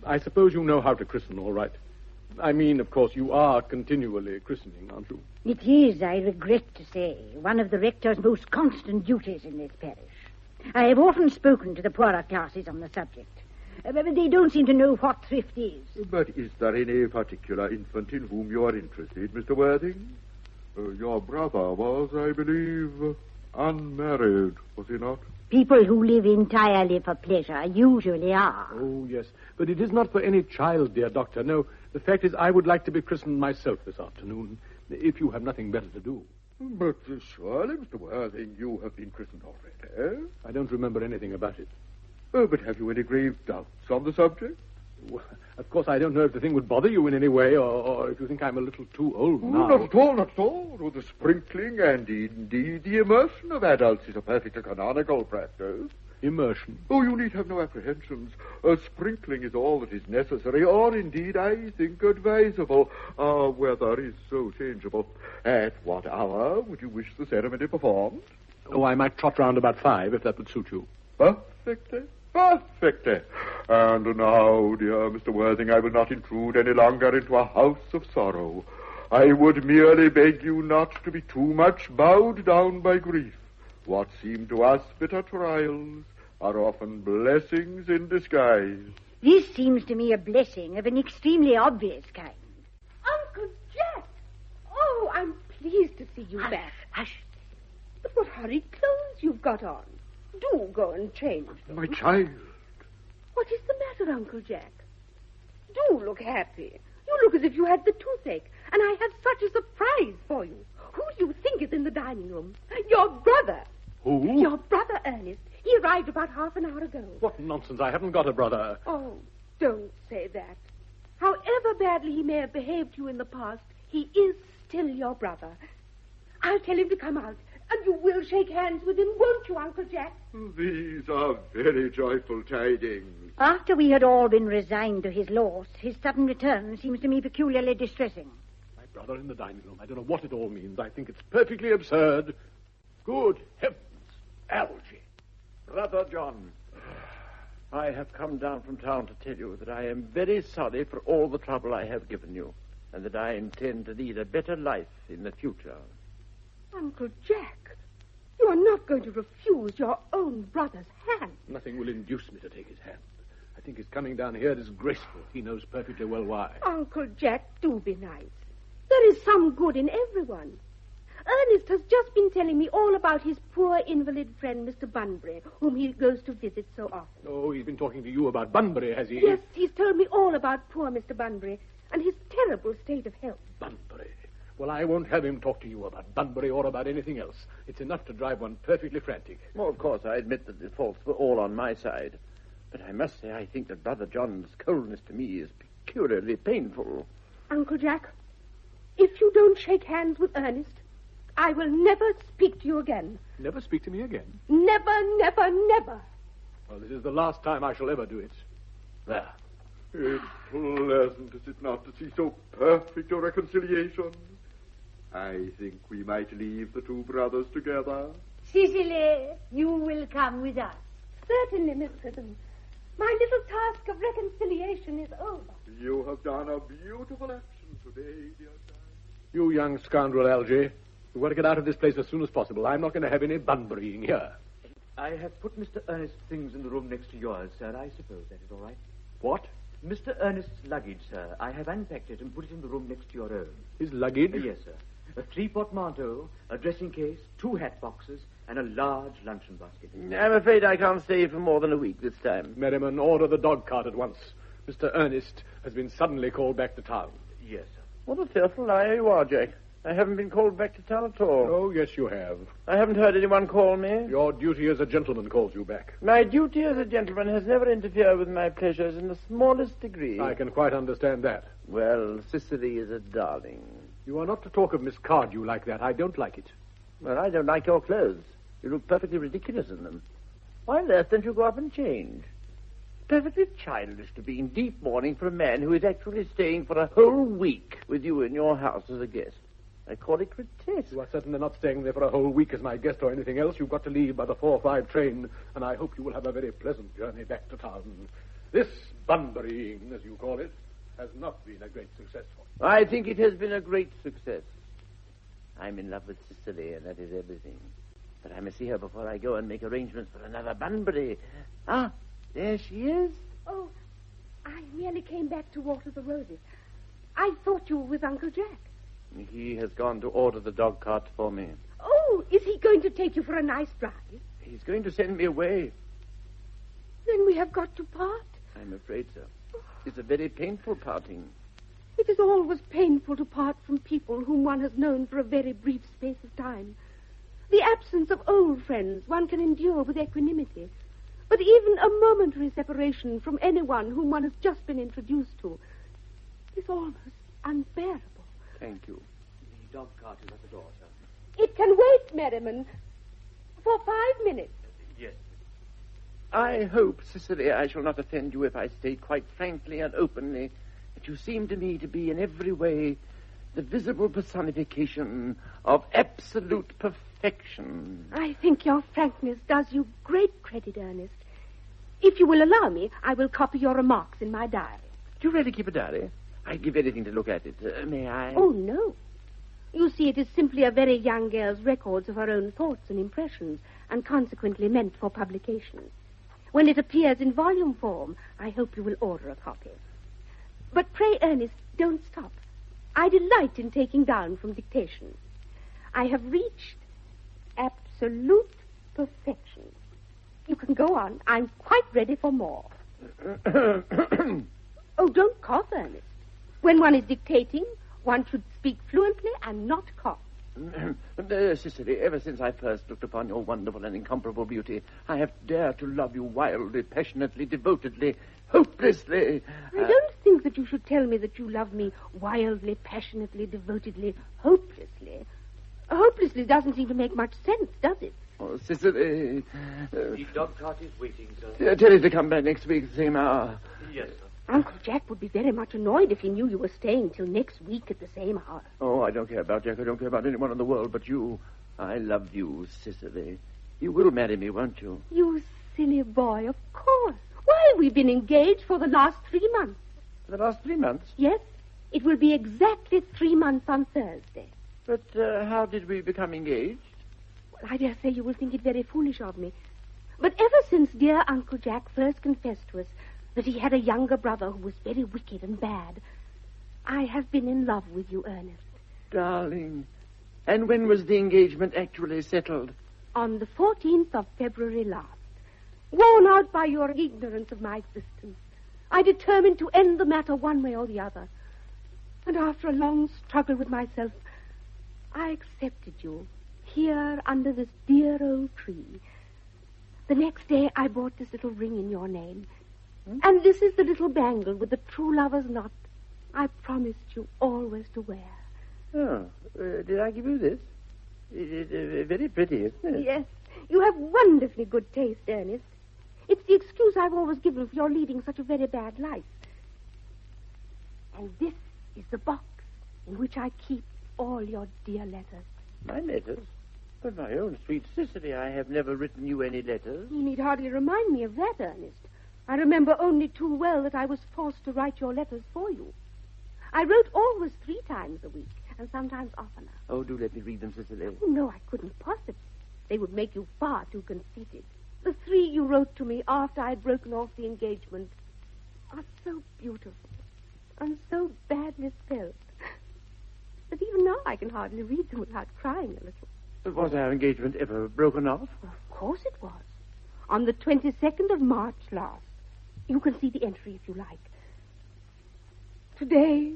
I suppose you know how to christen, all right. I mean, of course, you are continually christening, aren't you? It is, I regret to say, one of the rector's most constant duties in this parish. I have often spoken to the poorer classes on the subject. But they don't seem to know what thrift is. But is there any particular infant in whom you are interested, Mr. Worthing? Your brother was, I believe, unmarried, was he not? People who live entirely for pleasure usually are. Oh, yes. But it is not for any child, dear doctor. No, the fact is I would like to be christened myself this afternoon, if you have nothing better to do. But surely, Mr. Worthing, you have been christened already. I don't remember anything about it. But have you any grave doubts on the subject? Well, of course, I don't know if the thing would bother you in any way, or if you think I'm a little too old now. Not at all, not at all. Oh, the sprinkling and indeed the immersion of adults is a perfectly canonical practice. Immersion? Oh, you need have no apprehensions. Sprinkling is all that is necessary, or indeed, I think, advisable. Our weather is so changeable. At what hour would you wish the ceremony performed? Oh, I might trot round about 5, if that would suit you. Perfectly. Perfectly. And now, dear Mr. Worthing, I will not intrude any longer into a house of sorrow. I would merely beg you not to be too much bowed down by grief. What seem to us bitter trials are often blessings in disguise. This seems to me a blessing of an extremely obvious kind. Uncle Jack! Oh, I'm pleased to see you back. Hush. But what horrid clothes you've got on. Do go and change them. My child. What is the matter, Uncle Jack? Do look happy. You look as if you had the toothache, and I have such a surprise for you. Who do you think is in the dining room? Your brother. Who? Your brother, Ernest. He arrived about half an hour ago. What nonsense. I haven't got a brother. Oh, don't say that. However badly he may have behaved to you in the past, he is still your brother. I'll tell him to come out, and you will shake hands with him, won't you, Uncle Jack? These are very joyful tidings. After we had all been resigned to his loss, his sudden return seems to me peculiarly distressing. My brother in the dining room. I don't know what it all means. I think it's perfectly absurd. Good heavens. Algy. Brother John, I have come down from town to tell you that I am very sorry for all the trouble I have given you, and that I intend to lead a better life in the future. Uncle Jack, you are not going to refuse your own brother's hand. Nothing will induce me to take his hand. I think his coming down here is disgraceful. He knows perfectly well why. Uncle Jack, do be nice. There is some good in everyone. Ernest has just been telling me all about his poor invalid friend, Mr. Bunbury, whom he goes to visit so often. Oh, he's been talking to you about Bunbury, has he? Yes, he's told me all about poor Mr. Bunbury and his terrible state of health. Bunbury. Well, I won't have him talk to you about Bunbury or about anything else. It's enough to drive one perfectly frantic. Well, of course, I admit that the faults were all on my side. But I must say I think that Brother John's coldness to me is peculiarly painful. Uncle Jack, if you don't shake hands with Ernest, I will never speak to you again. Never speak to me again? Never, never, never. Well, this is the last time I shall ever do it. There. It's pleasant, is it not, to see so perfect a reconciliation? I think we might leave the two brothers together. Cicely, you will come with us. Certainly, Miss Prism. My little task of reconciliation is over. You have done a beautiful action today, dear son. You young scoundrel, Algy. You've got to get out of this place as soon as possible. I'm not going to have any Bunburying here. I have put Mr. Ernest's things in the room next to yours, sir. I suppose that is all right. What? Mr. Ernest's luggage, sir. I have unpacked it and put it in the room next to your own. His luggage? Yes, sir. A 3 portmanteau, a dressing case, 2 hat boxes, and a large luncheon basket. I'm afraid I can't stay for more than a week this time. Merriman, order the dog cart at once. Mr. Ernest has been suddenly called back to town. Yes, sir. What a fearful liar you are, Jack. I haven't been called back to town at all. Oh, yes, you have. I haven't heard anyone call me. Your duty as a gentleman calls you back. My duty as a gentleman has never interfered with my pleasures in the smallest degree. I can quite understand that. Well, Cicely is a darling. You are not to talk of Miss Cardew like that. I don't like it. Well, I don't like your clothes. You look perfectly ridiculous in them. Why on earth don't you go up and change? Perfectly childish to be in deep mourning for a man who is actually staying for a whole week with you in your house as a guest. I call it grotesque. You are certainly not staying there for a whole week as my guest or anything else. You've got to leave by the 4:05 train, and I hope you will have a very pleasant journey back to town. This bunburying, as you call it, has not been a great success for you. I think it has been a great success. I'm in love with Cicely, and that is everything. But I must see her before I go and make arrangements for another Bunbury. Ah, there she is. Oh, I merely came back to water the roses. I thought you were with Uncle Jack. He has gone to order the dog cart for me. Oh, is he going to take you for a nice drive? He's going to send me away. Then we have got to part. I'm afraid so. It's a very painful parting. It is always painful to part from people whom one has known for a very brief space of time. The absence of old friends one can endure with equanimity. But even a momentary separation from anyone whom one has just been introduced to is almost unbearable. Thank you. The dog cart is at the door, sir. It can wait, Merriman, for 5 minutes. Yes. I hope, Cicely, I shall not offend you if I state quite frankly and openly that you seem to me to be in every way the visible personification of absolute perfection. I think your frankness does you great credit, Ernest. If you will allow me, I will copy your remarks in my diary. Do you really keep a diary? I'd give anything to look at it. May I? Oh, no. You see, it is simply a very young girl's records of her own thoughts and impressions, and consequently meant for publication. When it appears in volume form, I hope you will order a copy. But pray, Ernest, don't stop. I delight in taking down from dictation. I have reached absolute perfection. You can go on. I'm quite ready for more. Oh, don't cough, Ernest. When one is dictating, one should speak fluently and not cough. Cicely, ever since I first looked upon your wonderful and incomparable beauty, I have dared to love you wildly, passionately, devotedly, hopelessly. I don't think that you should tell me that you love me wildly, passionately, devotedly, hopelessly. Hopelessly doesn't seem to make much sense, does it? Oh, Cicely... The dog cart is waiting, sir. Tell him to come back next week at the same hour. Yes, sir. Uncle Jack would be very much annoyed if he knew you were staying till next week at the same hour. Oh, I don't care about Jack. I don't care about anyone in the world but you. I love you, Cicely. You will marry me, won't you? You silly boy, of course. Why, we've been engaged for the last 3 months. For the last 3 months? Yes, it will be exactly 3 months on Thursday. But how did we become engaged? Well, I dare say you will think it very foolish of me. But ever since dear Uncle Jack first confessed to us that he had a younger brother who was very wicked and bad, I have been in love with you, Ernest. Darling. And when was the engagement actually settled? On the 14th of February last. Worn out by your ignorance of my existence, I determined to end the matter one way or the other. And after a long struggle with myself, I accepted you here under this dear old tree. The next day, I bought this little ring in your name. And this is the little bangle with the true lover's knot I promised you always to wear. Oh, did I give you this? It's very pretty, isn't it? Yes, you have wonderfully good taste, Ernest. It's the excuse I've always given for your leading such a very bad life. And this is the box in which I keep all your dear letters. My letters? But my own sweet Cicely, I have never written you any letters. You need hardly remind me of that, Ernest. I remember only too well that I was forced to write your letters for you. I wrote always 3 times a week, and sometimes oftener. Oh, do let me read them, Cicely. Oh, no, I couldn't possibly. They would make you far too conceited. The 3 you wrote to me after I'd broken off the engagement are so beautiful and so badly spelled that even now I can hardly read them without crying a little. But was our engagement ever broken off? Of course it was. On the 22nd of March last. You can see the entry if you like. Today,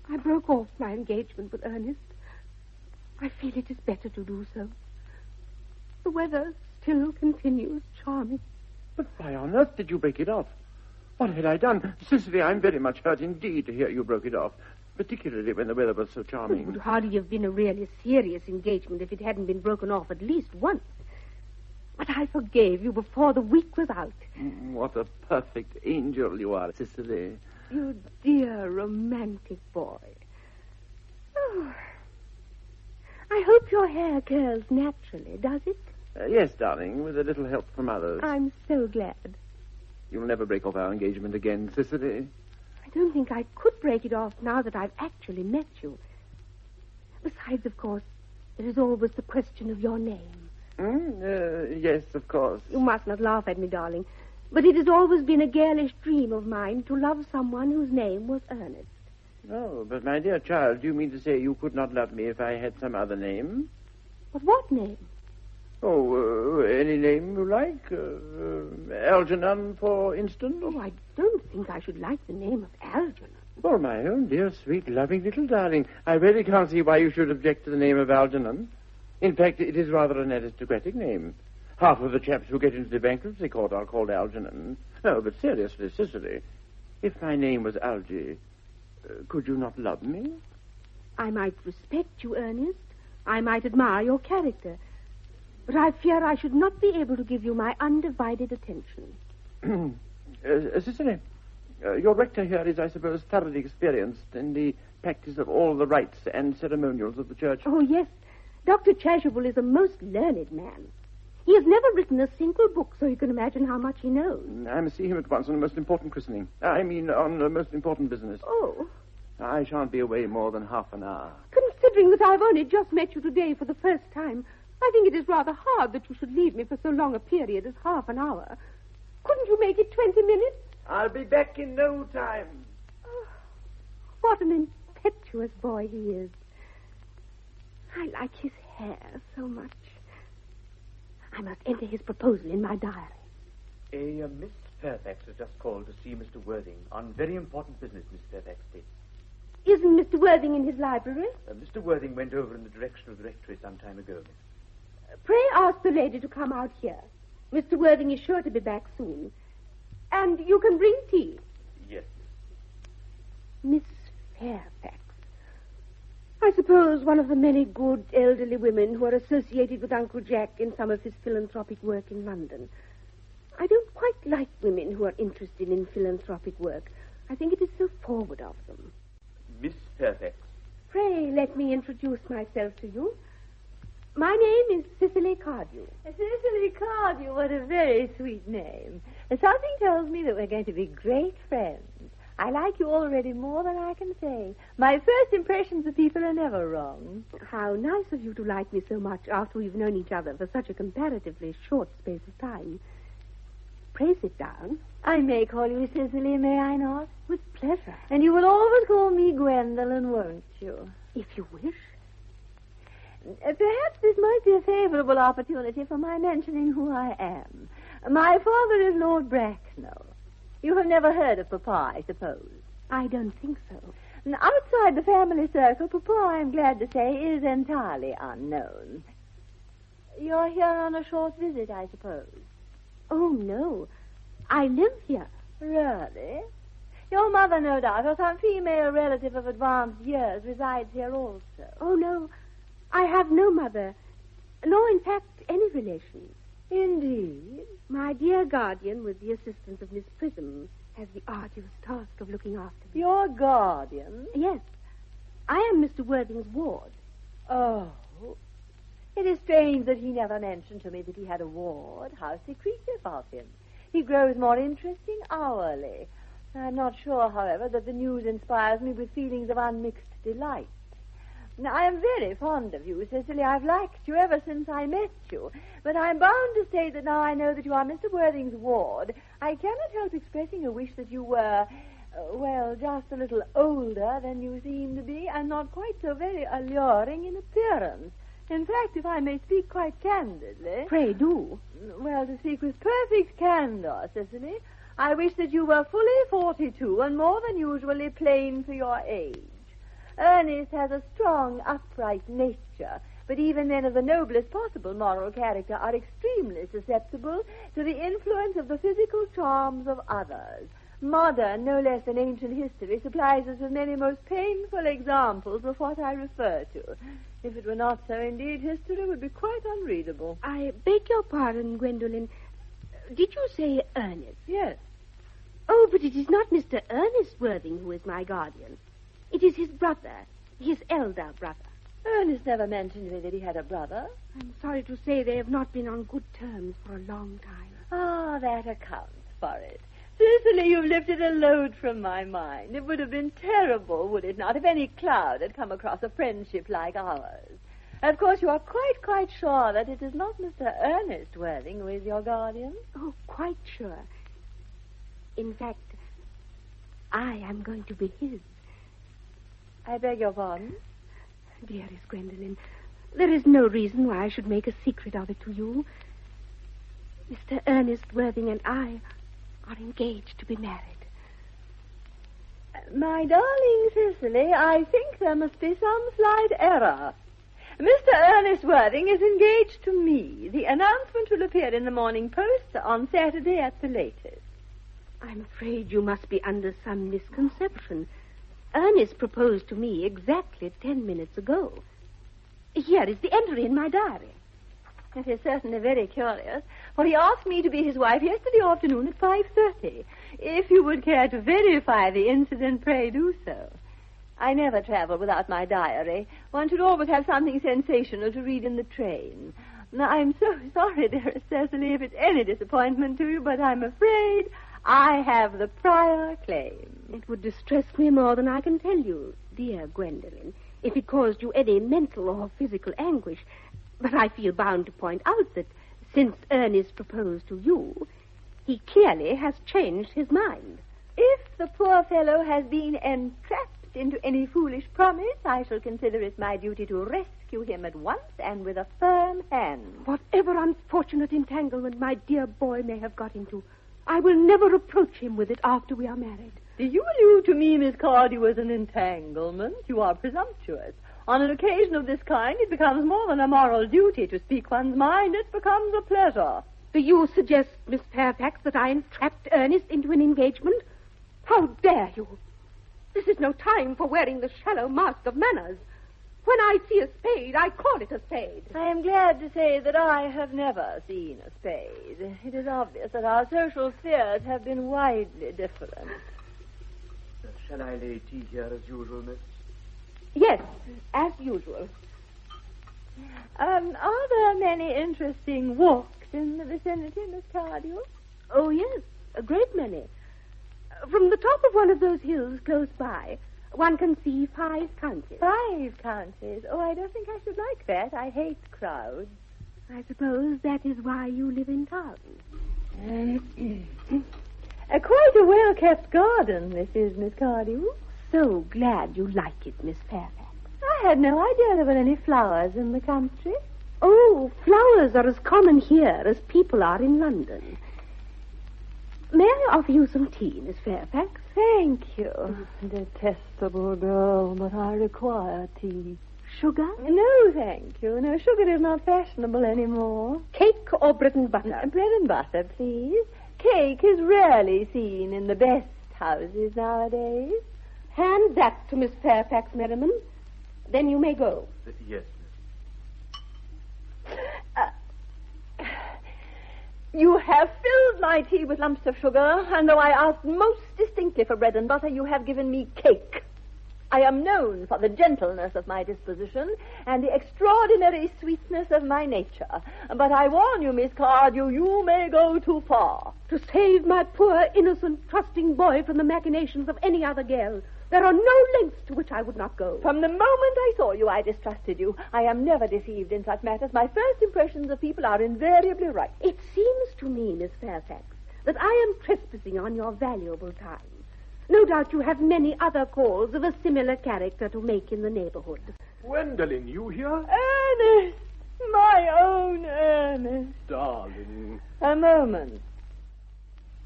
I broke off my engagement with Ernest. I feel it is better to do so. The weather still continues charming. But why on earth did you break it off? What had I done? Cicely, I'm very much hurt indeed to hear you broke it off, particularly when the weather was so charming. It would hardly have been a really serious engagement if it hadn't been broken off at least once. But I forgave you before the week was out. What a perfect angel you are, Cicely. You dear romantic boy. Oh. I hope your hair curls naturally, does it? Yes, darling, with a little help from others. I'm so glad. You'll never break off our engagement again, Cicely. I don't think I could break it off now that I've actually met you. Besides, of course, there is always the question of your name. Yes, of course. You must not laugh at me, darling. But it has always been a girlish dream of mine to love someone whose name was Ernest. Oh, but my dear child, do you mean to say you could not love me if I had some other name? But what name? Oh, any name you like. Algernon, for instance. Oh, I don't think I should like the name of Algernon. Oh, my own dear, sweet, loving little darling. I really can't see why you should object to the name of Algernon. In fact, it is rather an aristocratic name. Half of the chaps who get into the bankruptcy court are called Algernon. No, but seriously, Cicely, if my name was Algy, could you not love me? I might respect you, Ernest. I might admire your character. But I fear I should not be able to give you my undivided attention. Cicely, your rector here is, I suppose, thoroughly experienced in the practice of all the rites and ceremonials of the church. Oh, yes. Dr. Chasuble is a most learned man. He has never written a single book, so you can imagine how much he knows. I must see him at once on the most important christening. On the most important business. Oh. I shan't be away more than half an hour. Considering that I've only just met you today for the first time, I think it is rather hard that you should leave me for so long a period as half an hour. Couldn't you make it 20 minutes? I'll be back in no time. Oh, what an impetuous boy he is. I like his hair so much. I must enter his proposal in my diary. A Miss Fairfax has just called to see Mr. Worthing on very important business, Miss Fairfax states. Isn't Mr. Worthing in his library? Mr. Worthing went over in the direction of the rectory some time ago, Miss. Pray ask the lady to come out here. Mr. Worthing is sure to be back soon. And you can bring tea. Yes, Miss Fairfax. I suppose one of the many good elderly women who are associated with Uncle Jack in some of his philanthropic work in London. I don't quite like women who are interested in philanthropic work. I think it is so forward of them. Miss Fairfax. Pray let me introduce myself to you. My name is Cicely Cardew. Cicely Cardew, what a very sweet name. Something tells me that we're going to be great friends. I like you already more than I can say. My first impressions of people are never wrong. How nice of you to like me so much after we've known each other for such a comparatively short space of time. Pray sit down. I may call you Cicely, may I not? With pleasure. And you will always call me Gwendolen, won't you? If you wish. Perhaps this might be a favorable opportunity for my mentioning who I am. My father is Lord Bracknell. You have never heard of Papa, I suppose. I don't think so. Outside the family circle, Papa, I'm glad to say, is entirely unknown. You're here on a short visit, I suppose. Oh, no. I live here. Really? Your mother, no doubt, or some female relative of advanced years, resides here also. Oh, no. I have no mother, nor, in fact, any relations. Indeed? My dear guardian, with the assistance of Miss Prism, has the arduous task of looking after me. Your guardian? Yes. I am Mr. Worthing's ward. Oh. It is strange that he never mentioned to me that he had a ward. How secretive of him. He grows more interesting hourly. I'm not sure, however, that the news inspires me with feelings of unmixed delight. Now, I am very fond of you, Cicely. I've liked you ever since I met you. But I'm bound to say that now I know that you are Mr. Worthing's ward, I cannot help expressing a wish that you were, just a little older than you seem to be, and not quite so very alluring in appearance. In fact, if I may speak quite candidly... Pray do. Well, to speak with perfect candor, Cicely, I wish that you were fully 42 and more than usually plain for your age. Ernest has a strong, upright nature, but even men of the noblest possible moral character are extremely susceptible to the influence of the physical charms of others. Modern, no less than ancient history, supplies us with many most painful examples of what I refer to. If it were not so, indeed, history would be quite unreadable. I beg your pardon, Gwendolen. Did you say Ernest? Yes. Oh, but it is not Mr. Ernest Worthing who is my guardian. It is his brother, his elder brother. Ernest never mentioned to me that he had a brother. I'm sorry to say they have not been on good terms for a long time. Ah, that accounts for it. Cicely, you've lifted a load from my mind. It would have been terrible, would it not, if any cloud had come across a friendship like ours. Of course, you are quite sure that it is not Mr. Ernest Worthing who is your guardian? Oh, quite sure. In fact, I am going to be his. I beg your pardon? Dearest Gwendolen, there is no reason why I should make a secret of it to you. Mr. Ernest Worthing and I are engaged to be married. My darling Cicely, I think there must be some slight error. Mr. Ernest Worthing is engaged to me. The announcement will appear in the Morning Post on Saturday at the latest. I'm afraid you must be under some misconception. Ernest proposed to me exactly 10 minutes ago. Here is the entry in my diary. It is certainly very curious, for he asked me to be his wife yesterday afternoon at 5:30. If you would care to verify the incident, pray do so. I never travel without my diary. One should always have something sensational to read in the train. Now, I'm so sorry, dearest Cecily, if it's any disappointment to you, but I'm afraid I have the prior claim. It would distress me more than I can tell you, dear Gwendolen, if it caused you any mental or physical anguish. But I feel bound to point out that since Ernest proposed to you, he clearly has changed his mind. If the poor fellow has been entrapped into any foolish promise, I shall consider it my duty to rescue him at once and with a firm hand. Whatever unfortunate entanglement my dear boy may have got into, I will never approach him with it after we are married. Do you allude to me, Miss Cardew, as an entanglement? You are presumptuous. On an occasion of this kind, it becomes more than a moral duty to speak one's mind. It becomes a pleasure. Do you suggest, Miss Fairfax, that I entrapped Ernest into an engagement? How dare you? This is no time for wearing the shallow mask of manners. When I see a spade, I call it a spade. I am glad to say that I have never seen a spade. It is obvious that our social spheres have been widely different. Shall I lay tea here as usual, miss? Yes, as usual. Are there many interesting walks in the vicinity, Miss Cardew? Oh, yes, a great many. From the top of one of those hills close by, one can see 5 counties. 5 counties? Oh, I don't think I should like that. I hate crowds. I suppose that is why you live in town. Quite a well-kept garden, this is, Miss Cardew. So glad you like it, Miss Fairfax. I had no idea there were any flowers in the country. Oh, flowers are as common here as people are in London. May I offer you some tea, Miss Fairfax? Thank you. Detestable girl, but I require tea. Sugar? No, thank you. No, sugar is not fashionable anymore. Cake or bread and butter? Bread and butter, please. Cake is rarely seen in the best houses nowadays. Hand that to Miss Fairfax, Merriman. Then you may go. Yes, miss. You have filled my tea with lumps of sugar, and though I asked most distinctly for bread and butter, you have given me cake. I am known for the gentleness of my disposition and the extraordinary sweetness of my nature. But I warn you, Miss Cardew, you may go too far. To save my poor, innocent, trusting boy from the machinations of any other girl, there are no lengths to which I would not go. From the moment I saw you, I distrusted you. I am never deceived in such matters. My first impressions of people are invariably right. It seems to me, Miss Fairfax, that I am trespassing on your valuable time. No doubt you have many other calls of a similar character to make in the neighborhood. Gwendolen, you here? Ernest! My own Ernest. Darling. A moment.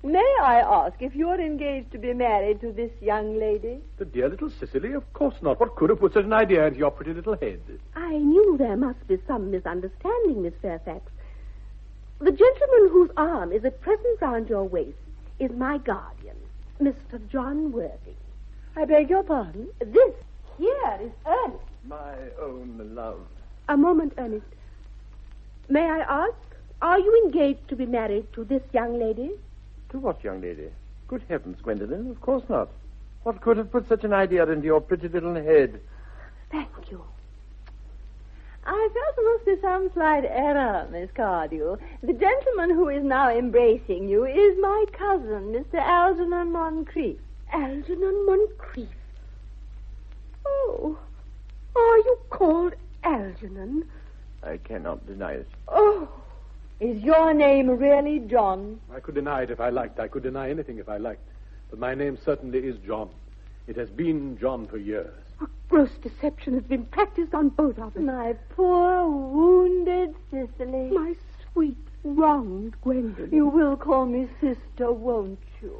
May I ask if you're engaged to be married to this young lady? The dear little Cicely? Of course not. What could have put such an idea into your pretty little head? I knew there must be some misunderstanding, Miss Fairfax. The gentleman whose arm is at present round your waist is my guardian, Mr. John Worthing. I beg your pardon? This here is Ernest. My own love. A moment, Ernest. May I ask, are you engaged to be married to this young lady? To what young lady? Good heavens, Gwendolen, of course not. What could have put such an idea into your pretty little head? Thank you. I felt there must be some slight error, Miss Cardew. The gentleman who is now embracing you is my cousin, Mr. Algernon Moncrief. Algernon Moncrief? Oh, are you called Algernon? I cannot deny it. Oh, is your name really John? I could deny it if I liked. I could deny anything if I liked. But my name certainly is John. It has been John for years. A gross deception has been practiced on both of us. My poor, wounded Cicely. My sweet, wronged Gwendolyn. You will call me sister, won't you?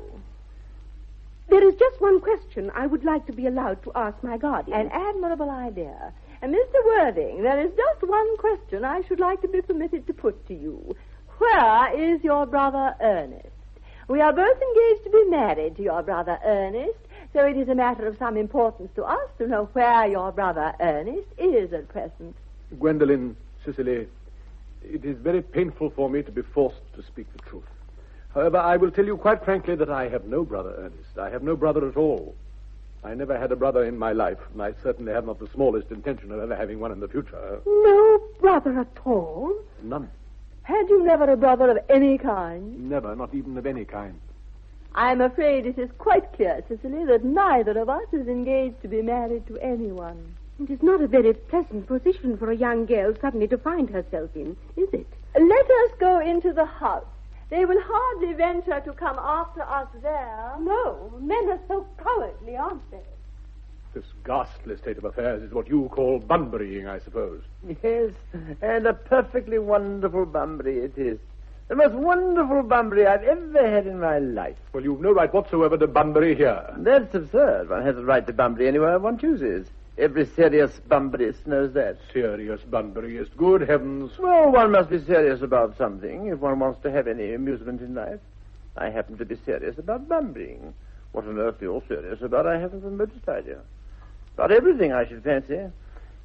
There is just one question I would like to be allowed to ask my guardian. An admirable idea. And Mr. Worthing, there is just one question I should like to be permitted to put to you. Where is your brother Ernest? We are both engaged to be married to your brother Ernest, so it is a matter of some importance to us to know where your brother Ernest is at present. Gwendolyn, Cicely, it is very painful for me to be forced to speak the truth. However, I will tell you quite frankly that I have no brother, Ernest. I have no brother at all. I never had a brother in my life, and I certainly have not the smallest intention of ever having one in the future. No brother at all? None. Had you never a brother of any kind? Never, not even of any kind. I'm afraid it is quite clear, Cicely, that neither of us is engaged to be married to anyone. It is not a very pleasant position for a young girl suddenly to find herself in, is it? Let us go into the house. They will hardly venture to come after us there. No, men are so cowardly, aren't they? This ghastly state of affairs is what you call bunburying, I suppose. Yes, and a perfectly wonderful bunbury it is. The most wonderful bunbury I've ever had in my life. Well, you've no right whatsoever to bunbury here. That's absurd. One has a right to bunbury anywhere one chooses. Every serious bunburyist knows that. Serious bunburyist, good heavens. Well, one must be serious about something if one wants to have any amusement in life. I happen to be serious about bunburying. What on earth you're serious about, I haven't the remotest idea. About everything, I should fancy.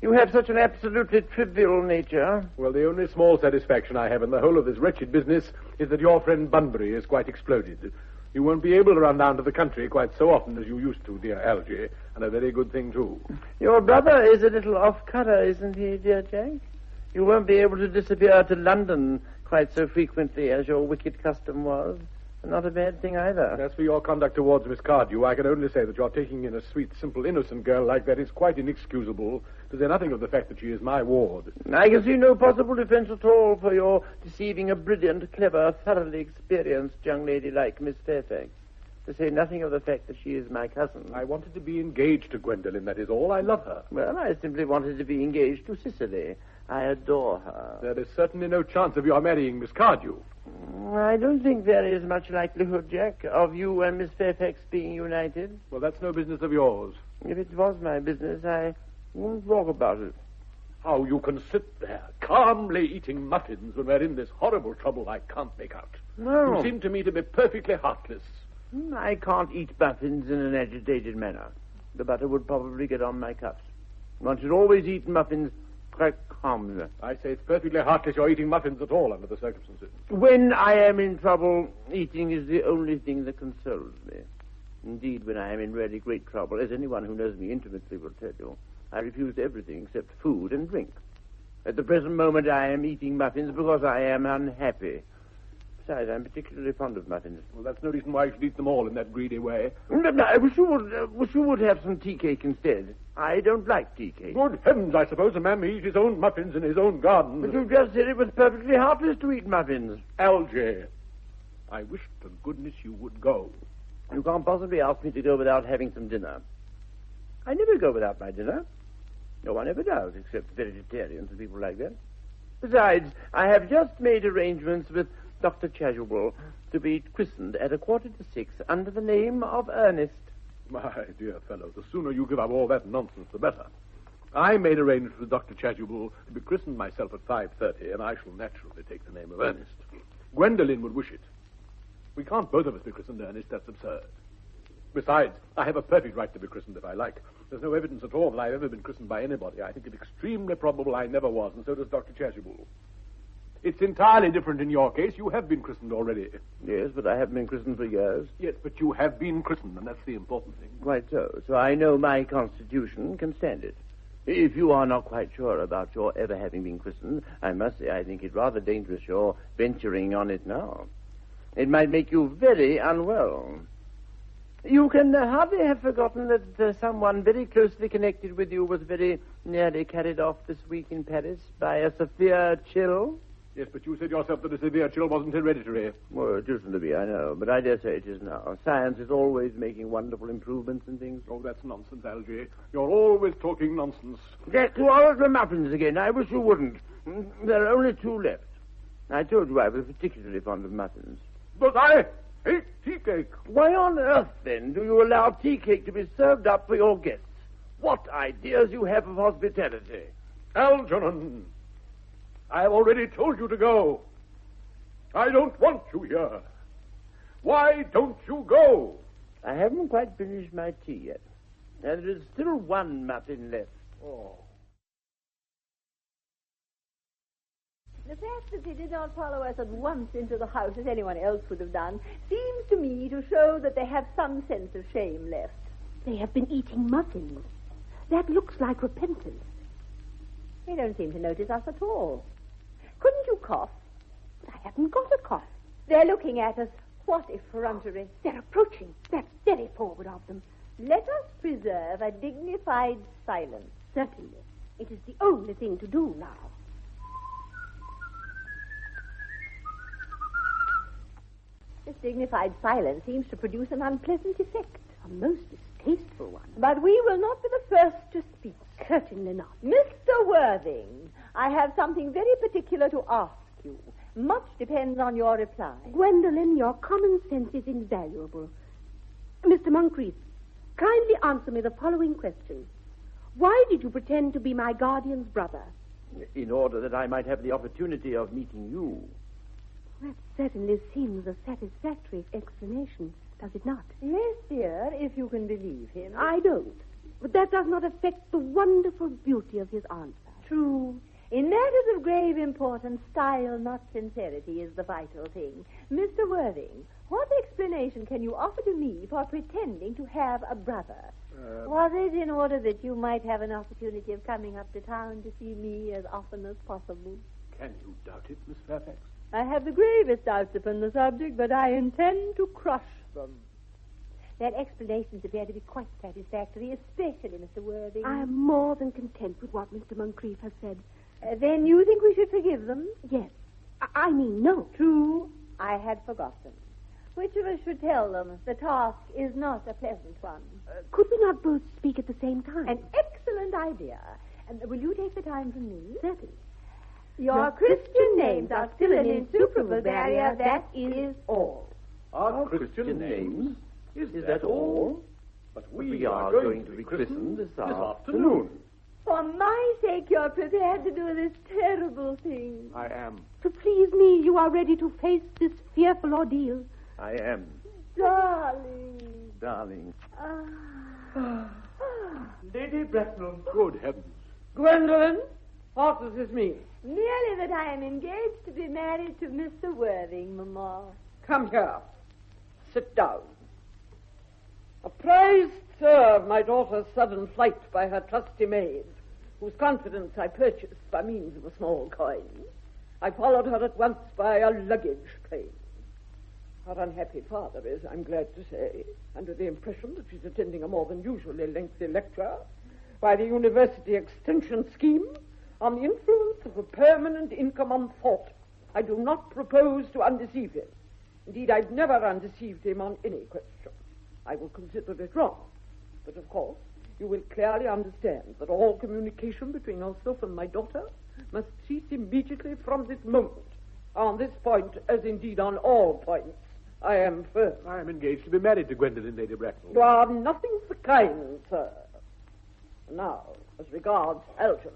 You have such an absolutely trivial nature. Well, the only small satisfaction I have in the whole of this wretched business is that your friend Bunbury is quite exploded. You won't be able to run down to the country quite so often as you used to, dear Algy, and a very good thing, too. Your brother is a little off-cutter, isn't he, dear Jack? You won't be able to disappear to London quite so frequently as your wicked custom was. Not a bad thing either. As for your conduct towards Miss Cardew, I can only say that your taking in a sweet, simple, innocent girl like that is quite inexcusable, to say nothing of the fact that she is my ward. I can see no possible defense at all for your deceiving a brilliant, clever, thoroughly experienced young lady like Miss Fairfax. To say nothing of the fact that she is my cousin. I wanted to be engaged to Gwendolyn, that is all. I love her. Well, I simply wanted to be engaged to Cicely. I adore her. There is certainly no chance of your marrying Miss Cardew. I don't think there is much likelihood, Jack, of you and Miss Fairfax being united. Well, that's no business of yours. If it was my business, I wouldn't talk about it. How you can sit there, calmly eating muffins when we're in this horrible trouble, I can't make out. No. You seem to me to be perfectly heartless. I can't eat muffins in an agitated manner. The butter would probably get on my cups. One should always eat muffins quite calmly. I say it's perfectly heartless you're eating muffins at all under the circumstances. When I am in trouble, eating is the only thing that consoles me. Indeed, when I am in really great trouble, as anyone who knows me intimately will tell you, I refuse everything except food and drink. At the present moment, I am eating muffins because I am unhappy. Besides, I'm particularly fond of muffins. Well, that's no reason why you should eat them all in that greedy way. No, I wish you would have some tea cake instead. I don't like tea cake. Good heavens, I suppose a man may eat his own muffins in his own garden. But you just said it was perfectly heartless to eat muffins. Algy, I wish to goodness you would go. You can't possibly ask me to go without having some dinner. I never go without my dinner. No one ever does, except vegetarians and people like that. Besides, I have just made arrangements with Dr. Chasuble to be christened at 6:15 under the name of Ernest. My dear fellow, the sooner you give up all that nonsense, the better. I made arrangements with Dr. Chasuble to be christened myself at 5:30, and I shall naturally take the name of Ernest. Gwendolyn would wish it. We can't both of us be christened Ernest. That's absurd. Besides, I have a perfect right to be christened if I like. There's no evidence at all that I've ever been christened by anybody. I think it extremely probable I never was, and so does Dr. Chasuble. It's entirely different in your case. You have been christened already. Yes, but I haven't been christened for years. Yes, but you have been christened, and that's the important thing. Quite so. So I know my constitution can stand it. If you are not quite sure about your ever having been christened, I must say I think it rather dangerous your venturing on it now. It might make you very unwell. You can hardly have forgotten that someone very closely connected with you was very nearly carried off this week in Paris by a severe chill. Yes, but you said yourself that a severe chill wasn't hereditary. Well, it isn't to be, I know, but I dare say it is now. Science is always making wonderful improvements in things. Oh, that's nonsense, Algy. You're always talking nonsense. Get to all of the muffins again. I wish you wouldn't. There are only 2 left. I told you I was particularly fond of muffins. But I hate tea cake. Why on earth, then, do you allow tea cake to be served up for your guests? What ideas you have of hospitality. Algernon, I have already told you to go. I don't want you here. Why don't you go? I haven't quite finished my tea yet. And there is still 1 muffin left. Oh. The fact that they did not follow us at once into the house, as anyone else would have done, seems to me to show that they have some sense of shame left. They have been eating muffins. That looks like repentance. They don't seem to notice us at all. Couldn't you cough? But I haven't got a cough. They're looking at us. What effrontery. They're approaching. That's very forward of them. Let us preserve a dignified silence. Certainly. It is the only thing to do now. This dignified silence seems to produce an unpleasant effect. A most distasteful one. But we will not be the first to speak. Certainly not. Mr. Worthing, I have something very particular to ask you. Much depends on your reply. Gwendolen, your common sense is invaluable. Mr. Moncrief, kindly answer me the following question. Why did you pretend to be my guardian's brother? In order that I might have the opportunity of meeting you. That certainly seems a satisfactory explanation, does it not? Yes, dear, if you can believe him. I don't. But that does not affect the wonderful beauty of his answer. True. In matters of grave importance, style, not sincerity, is the vital thing. Mr. Worthing, what explanation can you offer to me for pretending to have a brother? Was it in order that you might have an opportunity of coming up to town to see me as often as possible? Can you doubt it, Miss Fairfax? I have the gravest doubts upon the subject, but I intend to crush them. Their explanations appear to be quite satisfactory, especially Mr. Worthing. I am more than content with what Mr. Moncrief has said. Then you think we should forgive them? Yes. I mean, no. True. I had forgotten. Which of us should tell them the task is not a pleasant one? Could we not both speak at the same time? An excellent idea. And will you take the time from me? Certainly. Your Christian names are still an insuperable barrier, that is all. Our Christian names? Is that all? But We are going to be christened this afternoon. For my sake, you're prepared to do this terrible thing. I am. To please me, you are ready to face this fearful ordeal. I am. Darling. Darling. Lady Bracknell. Good heavens. Gwendolen, what does this mean? Merely that I am engaged to be married to Mr. Worthing, Mamma. Come here. Sit down. Apprised, sir, of my daughter's sudden flight by her trusty maid, whose confidence I purchased by means of a small coin, I followed her at once by a luggage train. Her unhappy father is, I'm glad to say, under the impression that she's attending a more than usually lengthy lecture by the University Extension Scheme on the influence of a permanent income on thought. I do not propose to undeceive him. Indeed, I've never undeceived him on any question. I will consider it wrong. But, of course, you will clearly understand that all communication between yourself and my daughter must cease immediately from this moment. On this point, as indeed on all points, I am firm. I am engaged to be married to Gwendolen, Lady Bracknell. You are nothing of the kind, sir. Now, as regards Algernon.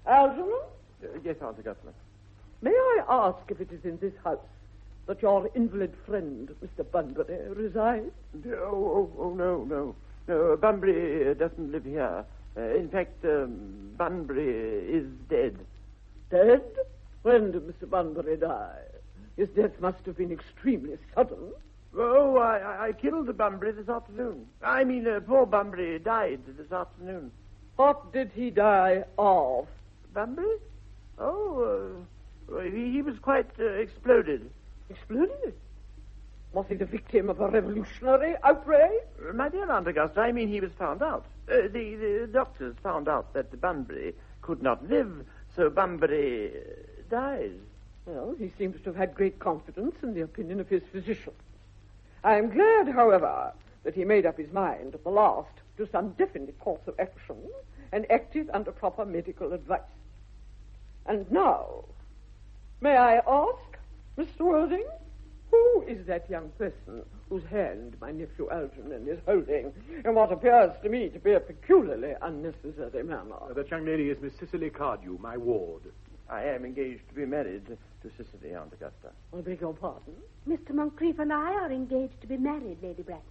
Algernon? Yes, Aunt Augustine. May I ask if it is in this house that your invalid friend, Mr. Bunbury, resides? No. No, Bunbury doesn't live here. In fact, Bunbury is dead. Dead? When did Mr. Bunbury die? His death must have been extremely sudden. Oh, I killed Bunbury this afternoon. I mean, poor Bunbury died this afternoon. What did he die of? Bunbury? He was quite exploded. Exploded? Was he the victim of a revolutionary outrage? My dear Aunt Augusta, I mean he was found out. The doctors found out that Bunbury could not live, so Bunbury died. Well, he seems to have had great confidence in the opinion of his physicians. I am glad, however, that he made up his mind at the last to some definite course of action and acted under proper medical advice. And now, may I ask, Mr. Worthing, who is that young person whose hand my nephew Algernon is holding in what appears to me to be a peculiarly unnecessary manner? That young lady is Miss Cicely Cardew, my ward. I am engaged to be married to Cicely, Aunt Augusta. I beg your pardon? Mr. Moncrief and I are engaged to be married, Lady Bracknell.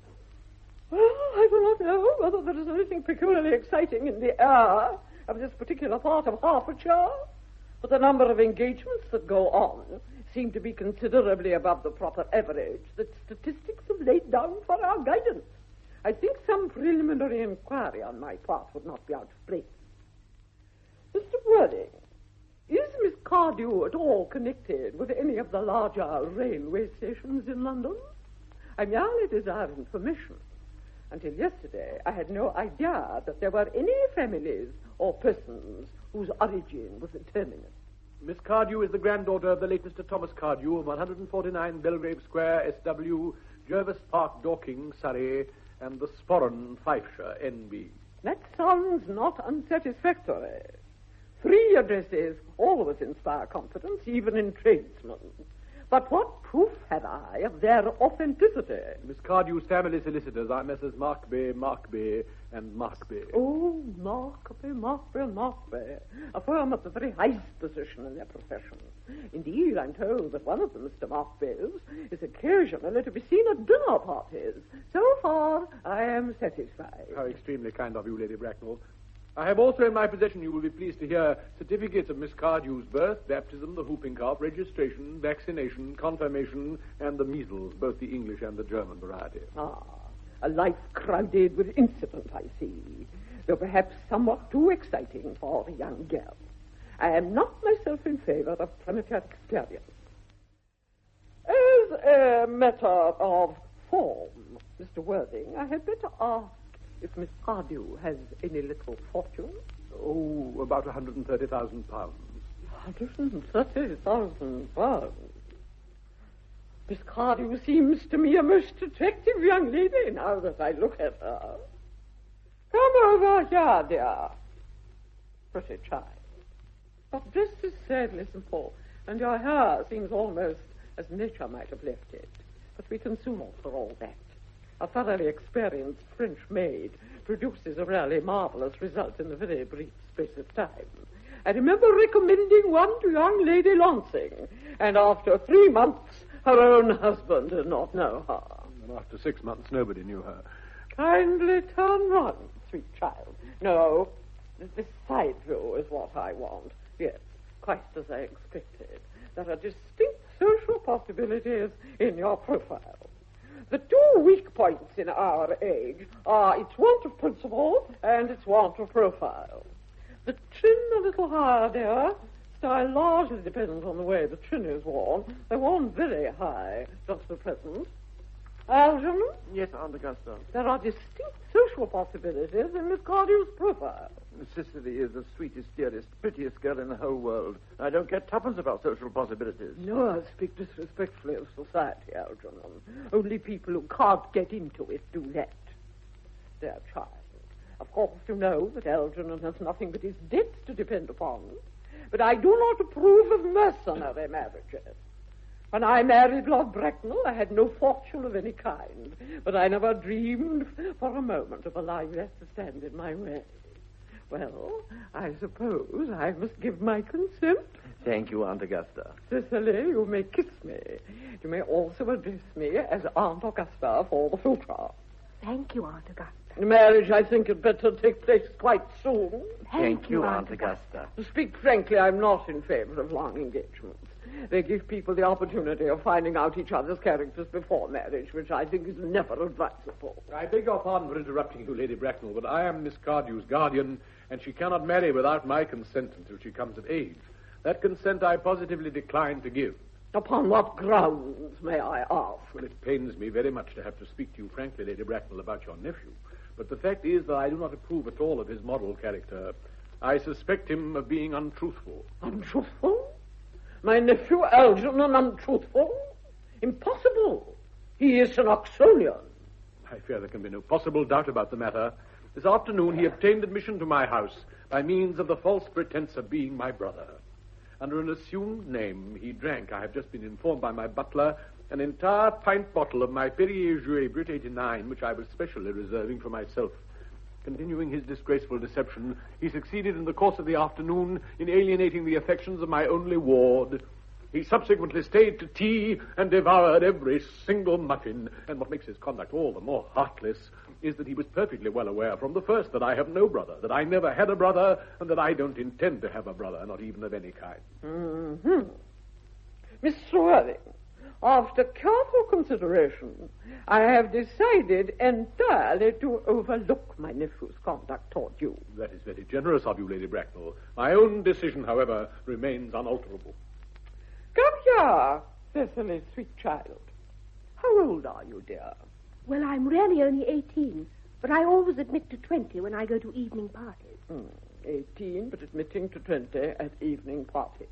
Well, I do not know whether there is anything peculiarly exciting in the air of this particular part of Hertfordshire, but the number of engagements that go on seem to be considerably above the proper average that statistics have laid down for our guidance. I think some preliminary inquiry on my part would not be out of place. Mr. Worthing, is Miss Cardew at all connected with any of the larger railway stations in London? I merely desire information. Until yesterday, I had no idea that there were any families or persons whose origin was determinate. Miss Cardew is the granddaughter of the late Mr. Thomas Cardew of 149 Belgrave Square, SW, Jervis Park, Dorking, Surrey, and the Sporran, Fifeshire, NB. That sounds not unsatisfactory. 3 addresses always inspire confidence, even in tradesmen. But what proof had I of their authenticity? Miss Cardew's family solicitors are Messrs. Markby, and Markby. Oh, Markby. A firm of the very highest position in their profession. Indeed, I'm told that one of the Mr. Markbys is occasionally to be seen at dinner parties. So far, I am satisfied. How extremely kind of you, Lady Bracknell. I have also in my possession, you will be pleased to hear, certificates of Miss Cardew's birth, baptism, the whooping cough, registration, vaccination, confirmation, and the measles, both the English and the German variety. Ah, a life crowded with incident, I see, though perhaps somewhat too exciting for a young girl. I am not myself in favor of premature experience. As a matter of form, Mr. Worthing, I had better ask if Miss Cardew has any little fortune. Oh, about £130,000. £130,000. Miss Cardew seems to me a most attractive young lady now that I look at her. Come over here, dear. Pretty child. But dressed is sadly simple, and your hair seems almost as nature might have left it. But we can soon alter all that. A thoroughly experienced French maid produces a really marvelous result in a very brief space of time. I remember recommending one to young Lady Lancing, and after 3 months, her own husband did not know her. And after 6 months, nobody knew her. Kindly turn round, sweet child. No, this side view is what I want. Yes, quite as I expected. There are distinct social possibilities in your profile. The 2 weak points in our age are its want of principle and its want of profile. The chin a little higher, dear. Style largely depends on the way the chin is worn. They're worn very high just at present. Algernon? Yes, Aunt Augusta. There are distinct social possibilities in Miss Cardew's profile. Cicely is the sweetest, dearest, prettiest girl in the whole world. I don't care tuppence about social possibilities. No, I speak disrespectfully of society, Algernon. Only people who can't get into it do that. Dear child, of course you know that Algernon has nothing but his debts to depend upon. But I do not approve of mercenary marriages. When I married Lord Bracknell, I had no fortune of any kind, but I never dreamed for a moment of allowing that to stand in my way. Well, I suppose I must give my consent. Thank you, Aunt Augusta. Cicely, you may kiss me. You may also address me as Aunt Augusta for the future. Thank you, Aunt Augusta. The marriage, I think, had better take place quite soon. Thank you, Aunt Augusta. To speak frankly, I'm not in favor of long engagements. They give people the opportunity of finding out each other's characters before marriage, which I think is never advisable. I beg your pardon for interrupting you, Lady Bracknell, but I am Miss Cardew's guardian, and she cannot marry without my consent until she comes of age. That consent I positively decline to give. Upon what grounds, may I ask? Well, it pains me very much to have to speak to you frankly, Lady Bracknell, about your nephew. But the fact is that I do not approve at all of his moral character. I suspect him of being untruthful. Untruthful? My nephew Algernon untruthful? Impossible. He is an Oxonian. I fear there can be no possible doubt about the matter. This afternoon he obtained admission to my house by means of the false pretense of being my brother. Under an assumed name, he drank, I have just been informed by my butler, an entire pint bottle of my Perrier Jouet Brut 89, which I was specially reserving for myself. Continuing his disgraceful deception, he succeeded in the course of the afternoon in alienating the affections of my only ward. He subsequently stayed to tea and devoured every single muffin, and what makes his conduct all the more heartless is that he was perfectly well aware from the first that I have no brother, that I never had a brother, and that I don't intend to have a brother, not even of any kind. Mm-hmm. Mr. Worthing, after careful consideration, I have decided entirely to overlook my nephew's conduct toward you. That is very generous of you, Lady Bracknell. My own decision, however, remains unalterable. Come here, Cecily, sweet child. How old are you, dear? Well, I'm really only 18, but I always admit to 20 when I go to evening parties. 18, but admitting to 20 at evening parties.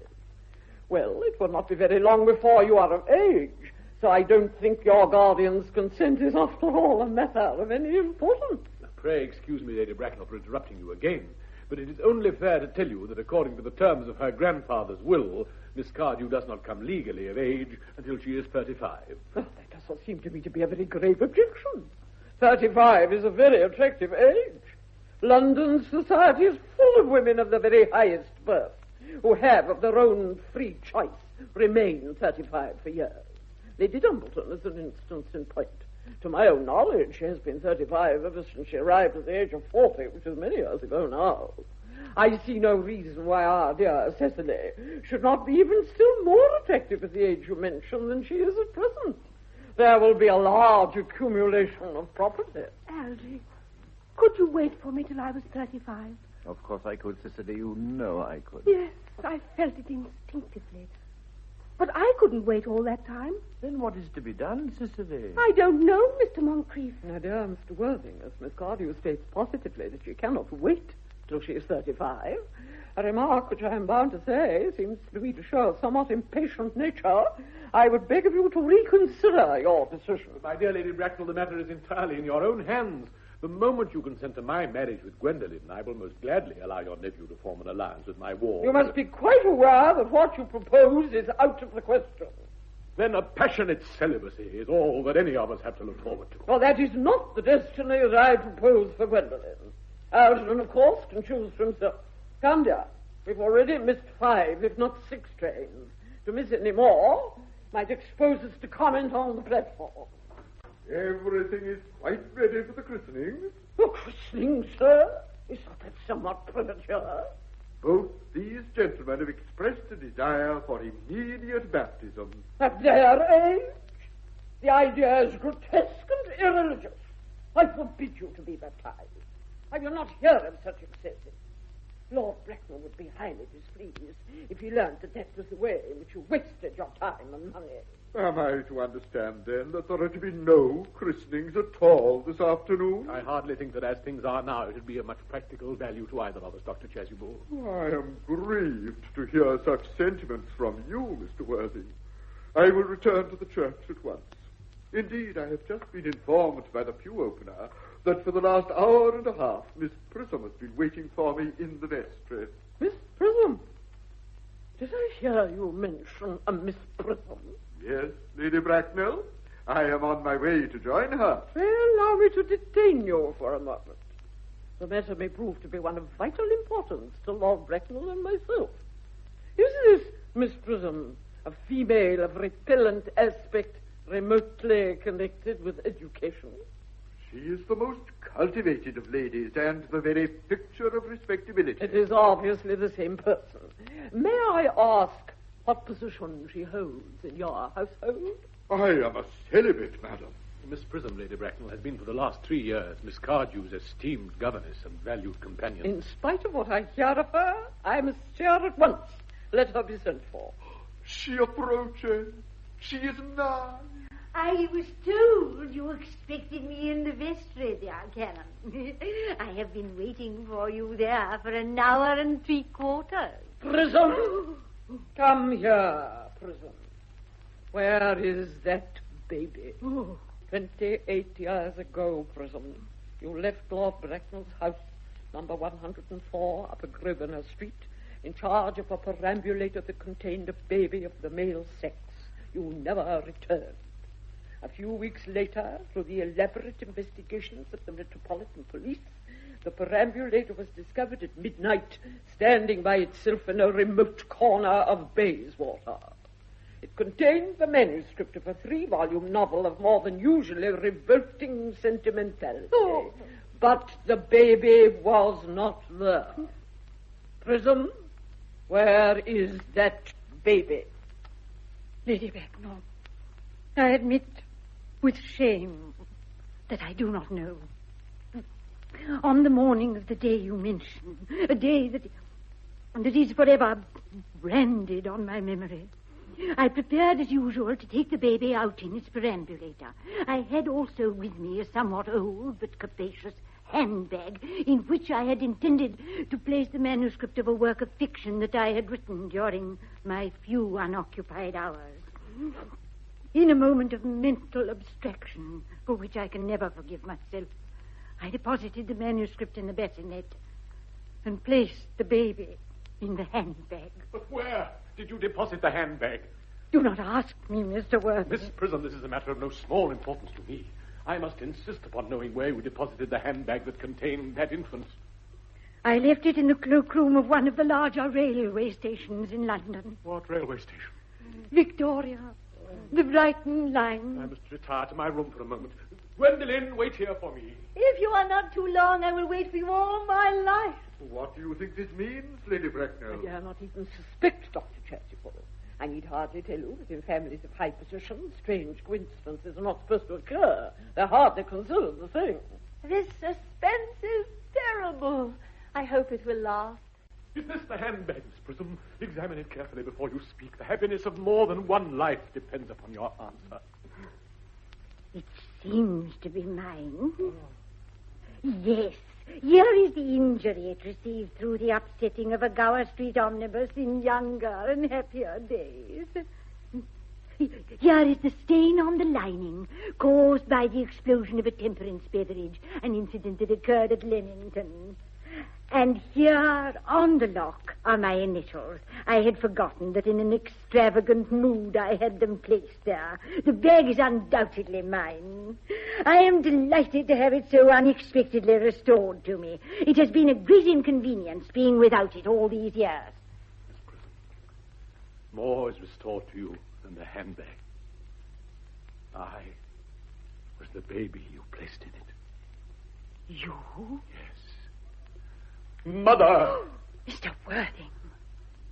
Well, it will not be very long before you are of age, so I don't think your guardian's consent is, after all, a matter of any importance. Now, pray excuse me, Lady Bracknell, for interrupting you again, but it is only fair to tell you that according to the terms of her grandfather's will, Miss Cardew does not come legally of age until she is 35. Well, that does not seem to me to be a very grave objection. 35 is a very attractive age. London society is full of women of the very highest birth who have, of their own free choice, remained 35 for years. Lady Dumbleton is an instance in point. To my own knowledge, she has been 35 ever since she arrived at the age of 40, which is many years ago now. I see no reason why our dear Cecily should not be even still more attractive at the age you mention than she is at present. There will be a large accumulation of property. Algy, could you wait for me till I was 35? Of course I could, Cecily. You know I could. Yes, I felt it instinctively. But I couldn't wait all that time. Then what is to be done, Cecily? I don't know, Mr. Moncrief. My dear Mr. Worthing, as Miss Cardew states positively that she cannot wait till she is 35, a remark which I am bound to say seems to me to show a somewhat impatient nature. I would beg of you to reconsider your decision. My dear Lady Bracknell, the matter is entirely in your own hands. The moment you consent to my marriage with Gwendolen, I will most gladly allow your nephew to form an alliance with my ward. You must be quite aware that what you propose is out of the question. Then a passionate celibacy is all that any of us have to look forward to. Well, that is not the destiny that I propose for Gwendolen. Algernon, of course, can choose for himself. Come, dear, we've already missed 5, if not 6 trains. To miss any more might expose us to comment on the platform. Everything is quite ready for the christening. The christening, sir? Is that somewhat premature? Both these gentlemen have expressed a desire for immediate baptism. At their age? The idea is grotesque and irreligious. I forbid you to be baptized. I will not hear of such excesses. Lord Bracknell would be highly displeased if he learned that was the way in which you wasted your time and money. Am I to understand, then, that there are to be no christenings at all this afternoon? I hardly think that as things are now, it would be of much practical value to either of us, Dr. Chasuble. I am grieved to hear such sentiments from you, Mr. Worthing. I will return to the church at once. Indeed, I have just been informed by the pew opener that for the last hour and a half, Miss Prism has been waiting for me in the vestry. Miss Prism? Did I hear you mention a Miss Prism? Yes, Lady Bracknell. I am on my way to join her. Well, allow me to detain you for a moment. The matter may prove to be one of vital importance to Lord Bracknell and myself. Is this Miss Prism a female of repellent aspect remotely connected with education? She is the most cultivated of ladies and the very picture of respectability. It is obviously the same person. May I ask what position she holds in your household? I am a celibate, madam. Miss Prism, Lady Bracknell, has been for the last 3 years Miss Cardew's esteemed governess and valued companion. In spite of what I hear of her, I must see her at once. Let her be sent for. She approaches. She is nigh. I was told you expected me in the vestry, dear Canon. I have been waiting for you there for an hour and 3/4. Prism! Come here, Prism. Where is that baby? 28 years ago, Prism, you left Lord Bracknell's house, number 104, Upper Grosvenor Street, in charge of a perambulator that contained a baby of the male sex. You never returned. A few weeks later, through the elaborate investigations of the Metropolitan Police, the perambulator was discovered at midnight, standing by itself in a remote corner of Bayswater. It contained the manuscript of a 3-volume novel of more than usually revolting sentimentality. Oh. But the baby was not there. Prism, where is that baby? Lady Bracknell, I admit with shame that I do not know. On the morning of the day you mention, a day that is forever branded on my memory, I prepared as usual to take the baby out in its perambulator. I had also with me a somewhat old but capacious handbag in which I had intended to place the manuscript of a work of fiction that I had written during my few unoccupied hours. In a moment of mental abstraction, for which I can never forgive myself, I deposited the manuscript in the bassinet and placed the baby in the handbag. But where did you deposit the handbag? Do not ask me, Mr. Worth. Miss Prism, this is a matter of no small importance to me. I must insist upon knowing where you deposited the handbag that contained that infant. I left it in the cloakroom of one of the larger railway stations in London. What railway station? Victoria. The Brighton line. I must retire to my room for a moment. Gwendolen, wait here for me. If you are not too long, I will wait for you all my life. What do you think this means, Lady Bracknell? I dare not even suspect, Dr. Chasuble. I need hardly tell you that in families of high position, strange coincidences are not supposed to occur. They're hardly considered the thing. This suspense is terrible. I hope it will last. Is this the handbag, Miss Prism? Examine it carefully before you speak. The happiness of more than one life depends upon your answer. It seems to be mine. Yes. Here is the injury it received through the upsetting of a Gower Street omnibus in younger and happier days. Here is the stain on the lining caused by the explosion of a temperance beverage, an incident that occurred at Leamington. And here on the lock are my initials. I had forgotten that in an extravagant mood I had them placed there. The bag is undoubtedly mine. I am delighted to have it so unexpectedly restored to me. It has been a great inconvenience being without it all these years. Miss Prism, more is restored to you than the handbag. I was the baby you placed in it. You? Yes. Mother! Mr. Worthing,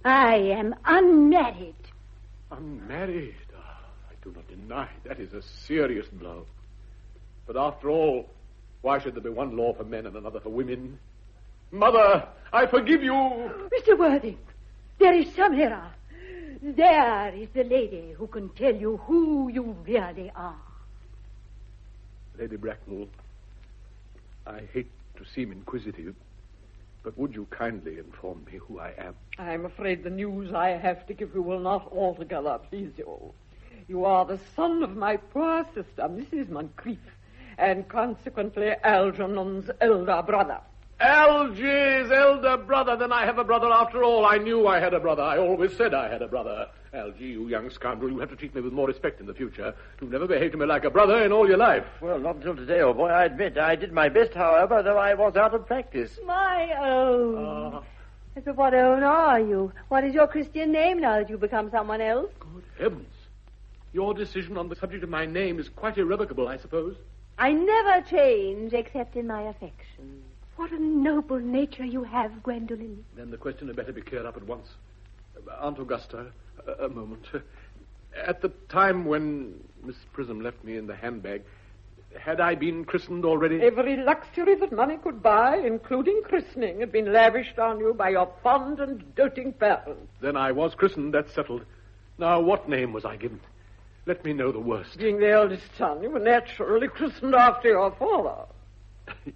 I am unmarried. Unmarried? I do not deny that is a serious blow. But after all, why should there be one law for men and another for women? Mother, I forgive you. Mr. Worthing, there is some error. There is the lady who can tell you who you really are. Lady Bracknell, I hate to seem inquisitive, but would you kindly inform me who I am? I'm afraid the news I have to give you will not altogether please you. You are the son of my poor sister, Mrs. Moncrief, and consequently Algernon's elder brother. Algy's elder brother? Then I have a brother after all. I knew I had a brother. I always said I had a brother. Algy, you young scoundrel, you have to treat me with more respect in the future. You've never behaved to me like a brother in all your life. Well, not until today, old boy, I admit. I did my best, however, though I was out of practice. My own. But what own are you? What is your Christian name now that you've become someone else? Good heavens. Your decision on the subject of my name is quite irrevocable, I suppose. I never change except in my affection. What a noble nature you have, Gwendolen. Then the question had better be cleared up at once. Aunt Augusta, a moment. At the time when Miss Prism left me in the handbag, had I been christened already? Every luxury that money could buy, including christening, had been lavished on you by your fond and doting parents. Then I was christened, that's settled. Now, what name was I given? Let me know the worst. Being the eldest son, you were naturally christened after your father.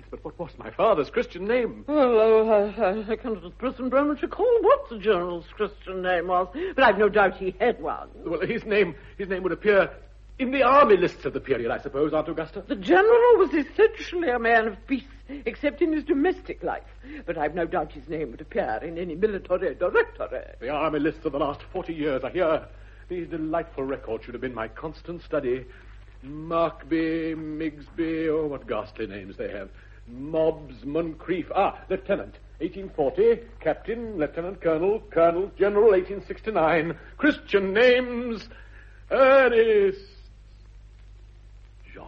But what was my father's Christian name? Well, I can't at present moment recall what the General's Christian name was, but I've no doubt he had one. Well, his name would appear in the army lists of the period, I suppose, Aunt Augusta. The General was essentially a man of peace, except in his domestic life. But I've no doubt his name would appear in any military directory. The army lists of the last 40 years are here. These delightful records should have been my constant study. Markby, Migsby, oh, what ghastly names they have. Mobbs, Moncrief. Lieutenant, 1840. Captain, Lieutenant Colonel, Colonel, General, 1869. Christian names, Ernest. John.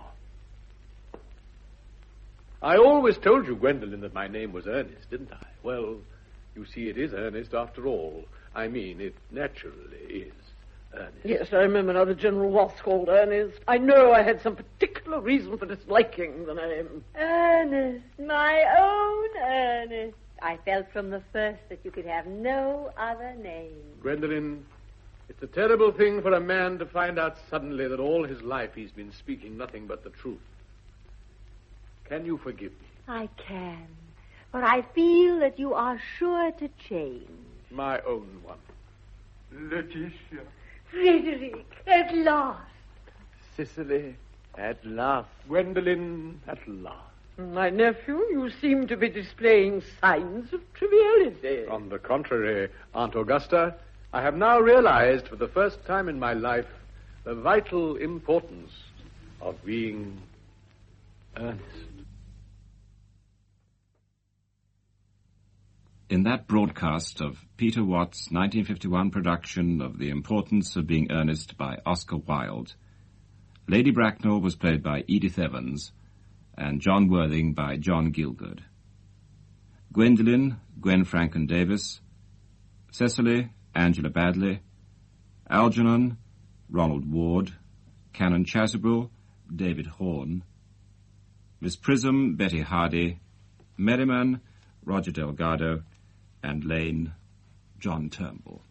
I always told you, Gwendolen, that my name was Ernest, didn't I? Well, you see, it is Ernest after all. I mean, it naturally is. Ernest. Yes, I remember now the General was called Ernest. I know I had some particular reason for disliking the name. Ernest, my own Ernest. I felt from the first that you could have no other name. Gwendolen, it's a terrible thing for a man to find out suddenly that all his life he's been speaking nothing but the truth. Can you forgive me? I can, but I feel that you are sure to change. My own one. Letitia. Frederick, at last. Cicely, at last. Gwendolen, at last. My nephew, you seem to be displaying signs of triviality. On the contrary, Aunt Augusta, I have now realized for the first time in my life the vital importance of being earnest. In that broadcast of Peter Watts' 1951 production of The Importance of Being Earnest by Oscar Wilde, Lady Bracknell was played by Edith Evans and John Worthing by John Gielgud. Gwendolen, Gwen Franken Davis, Cecily, Angela Badley, Algernon, Ronald Ward, Canon Chasuble, David Horn, Miss Prism, Betty Hardy, Merriman, Roger Delgado, and Lane, John Turnbull.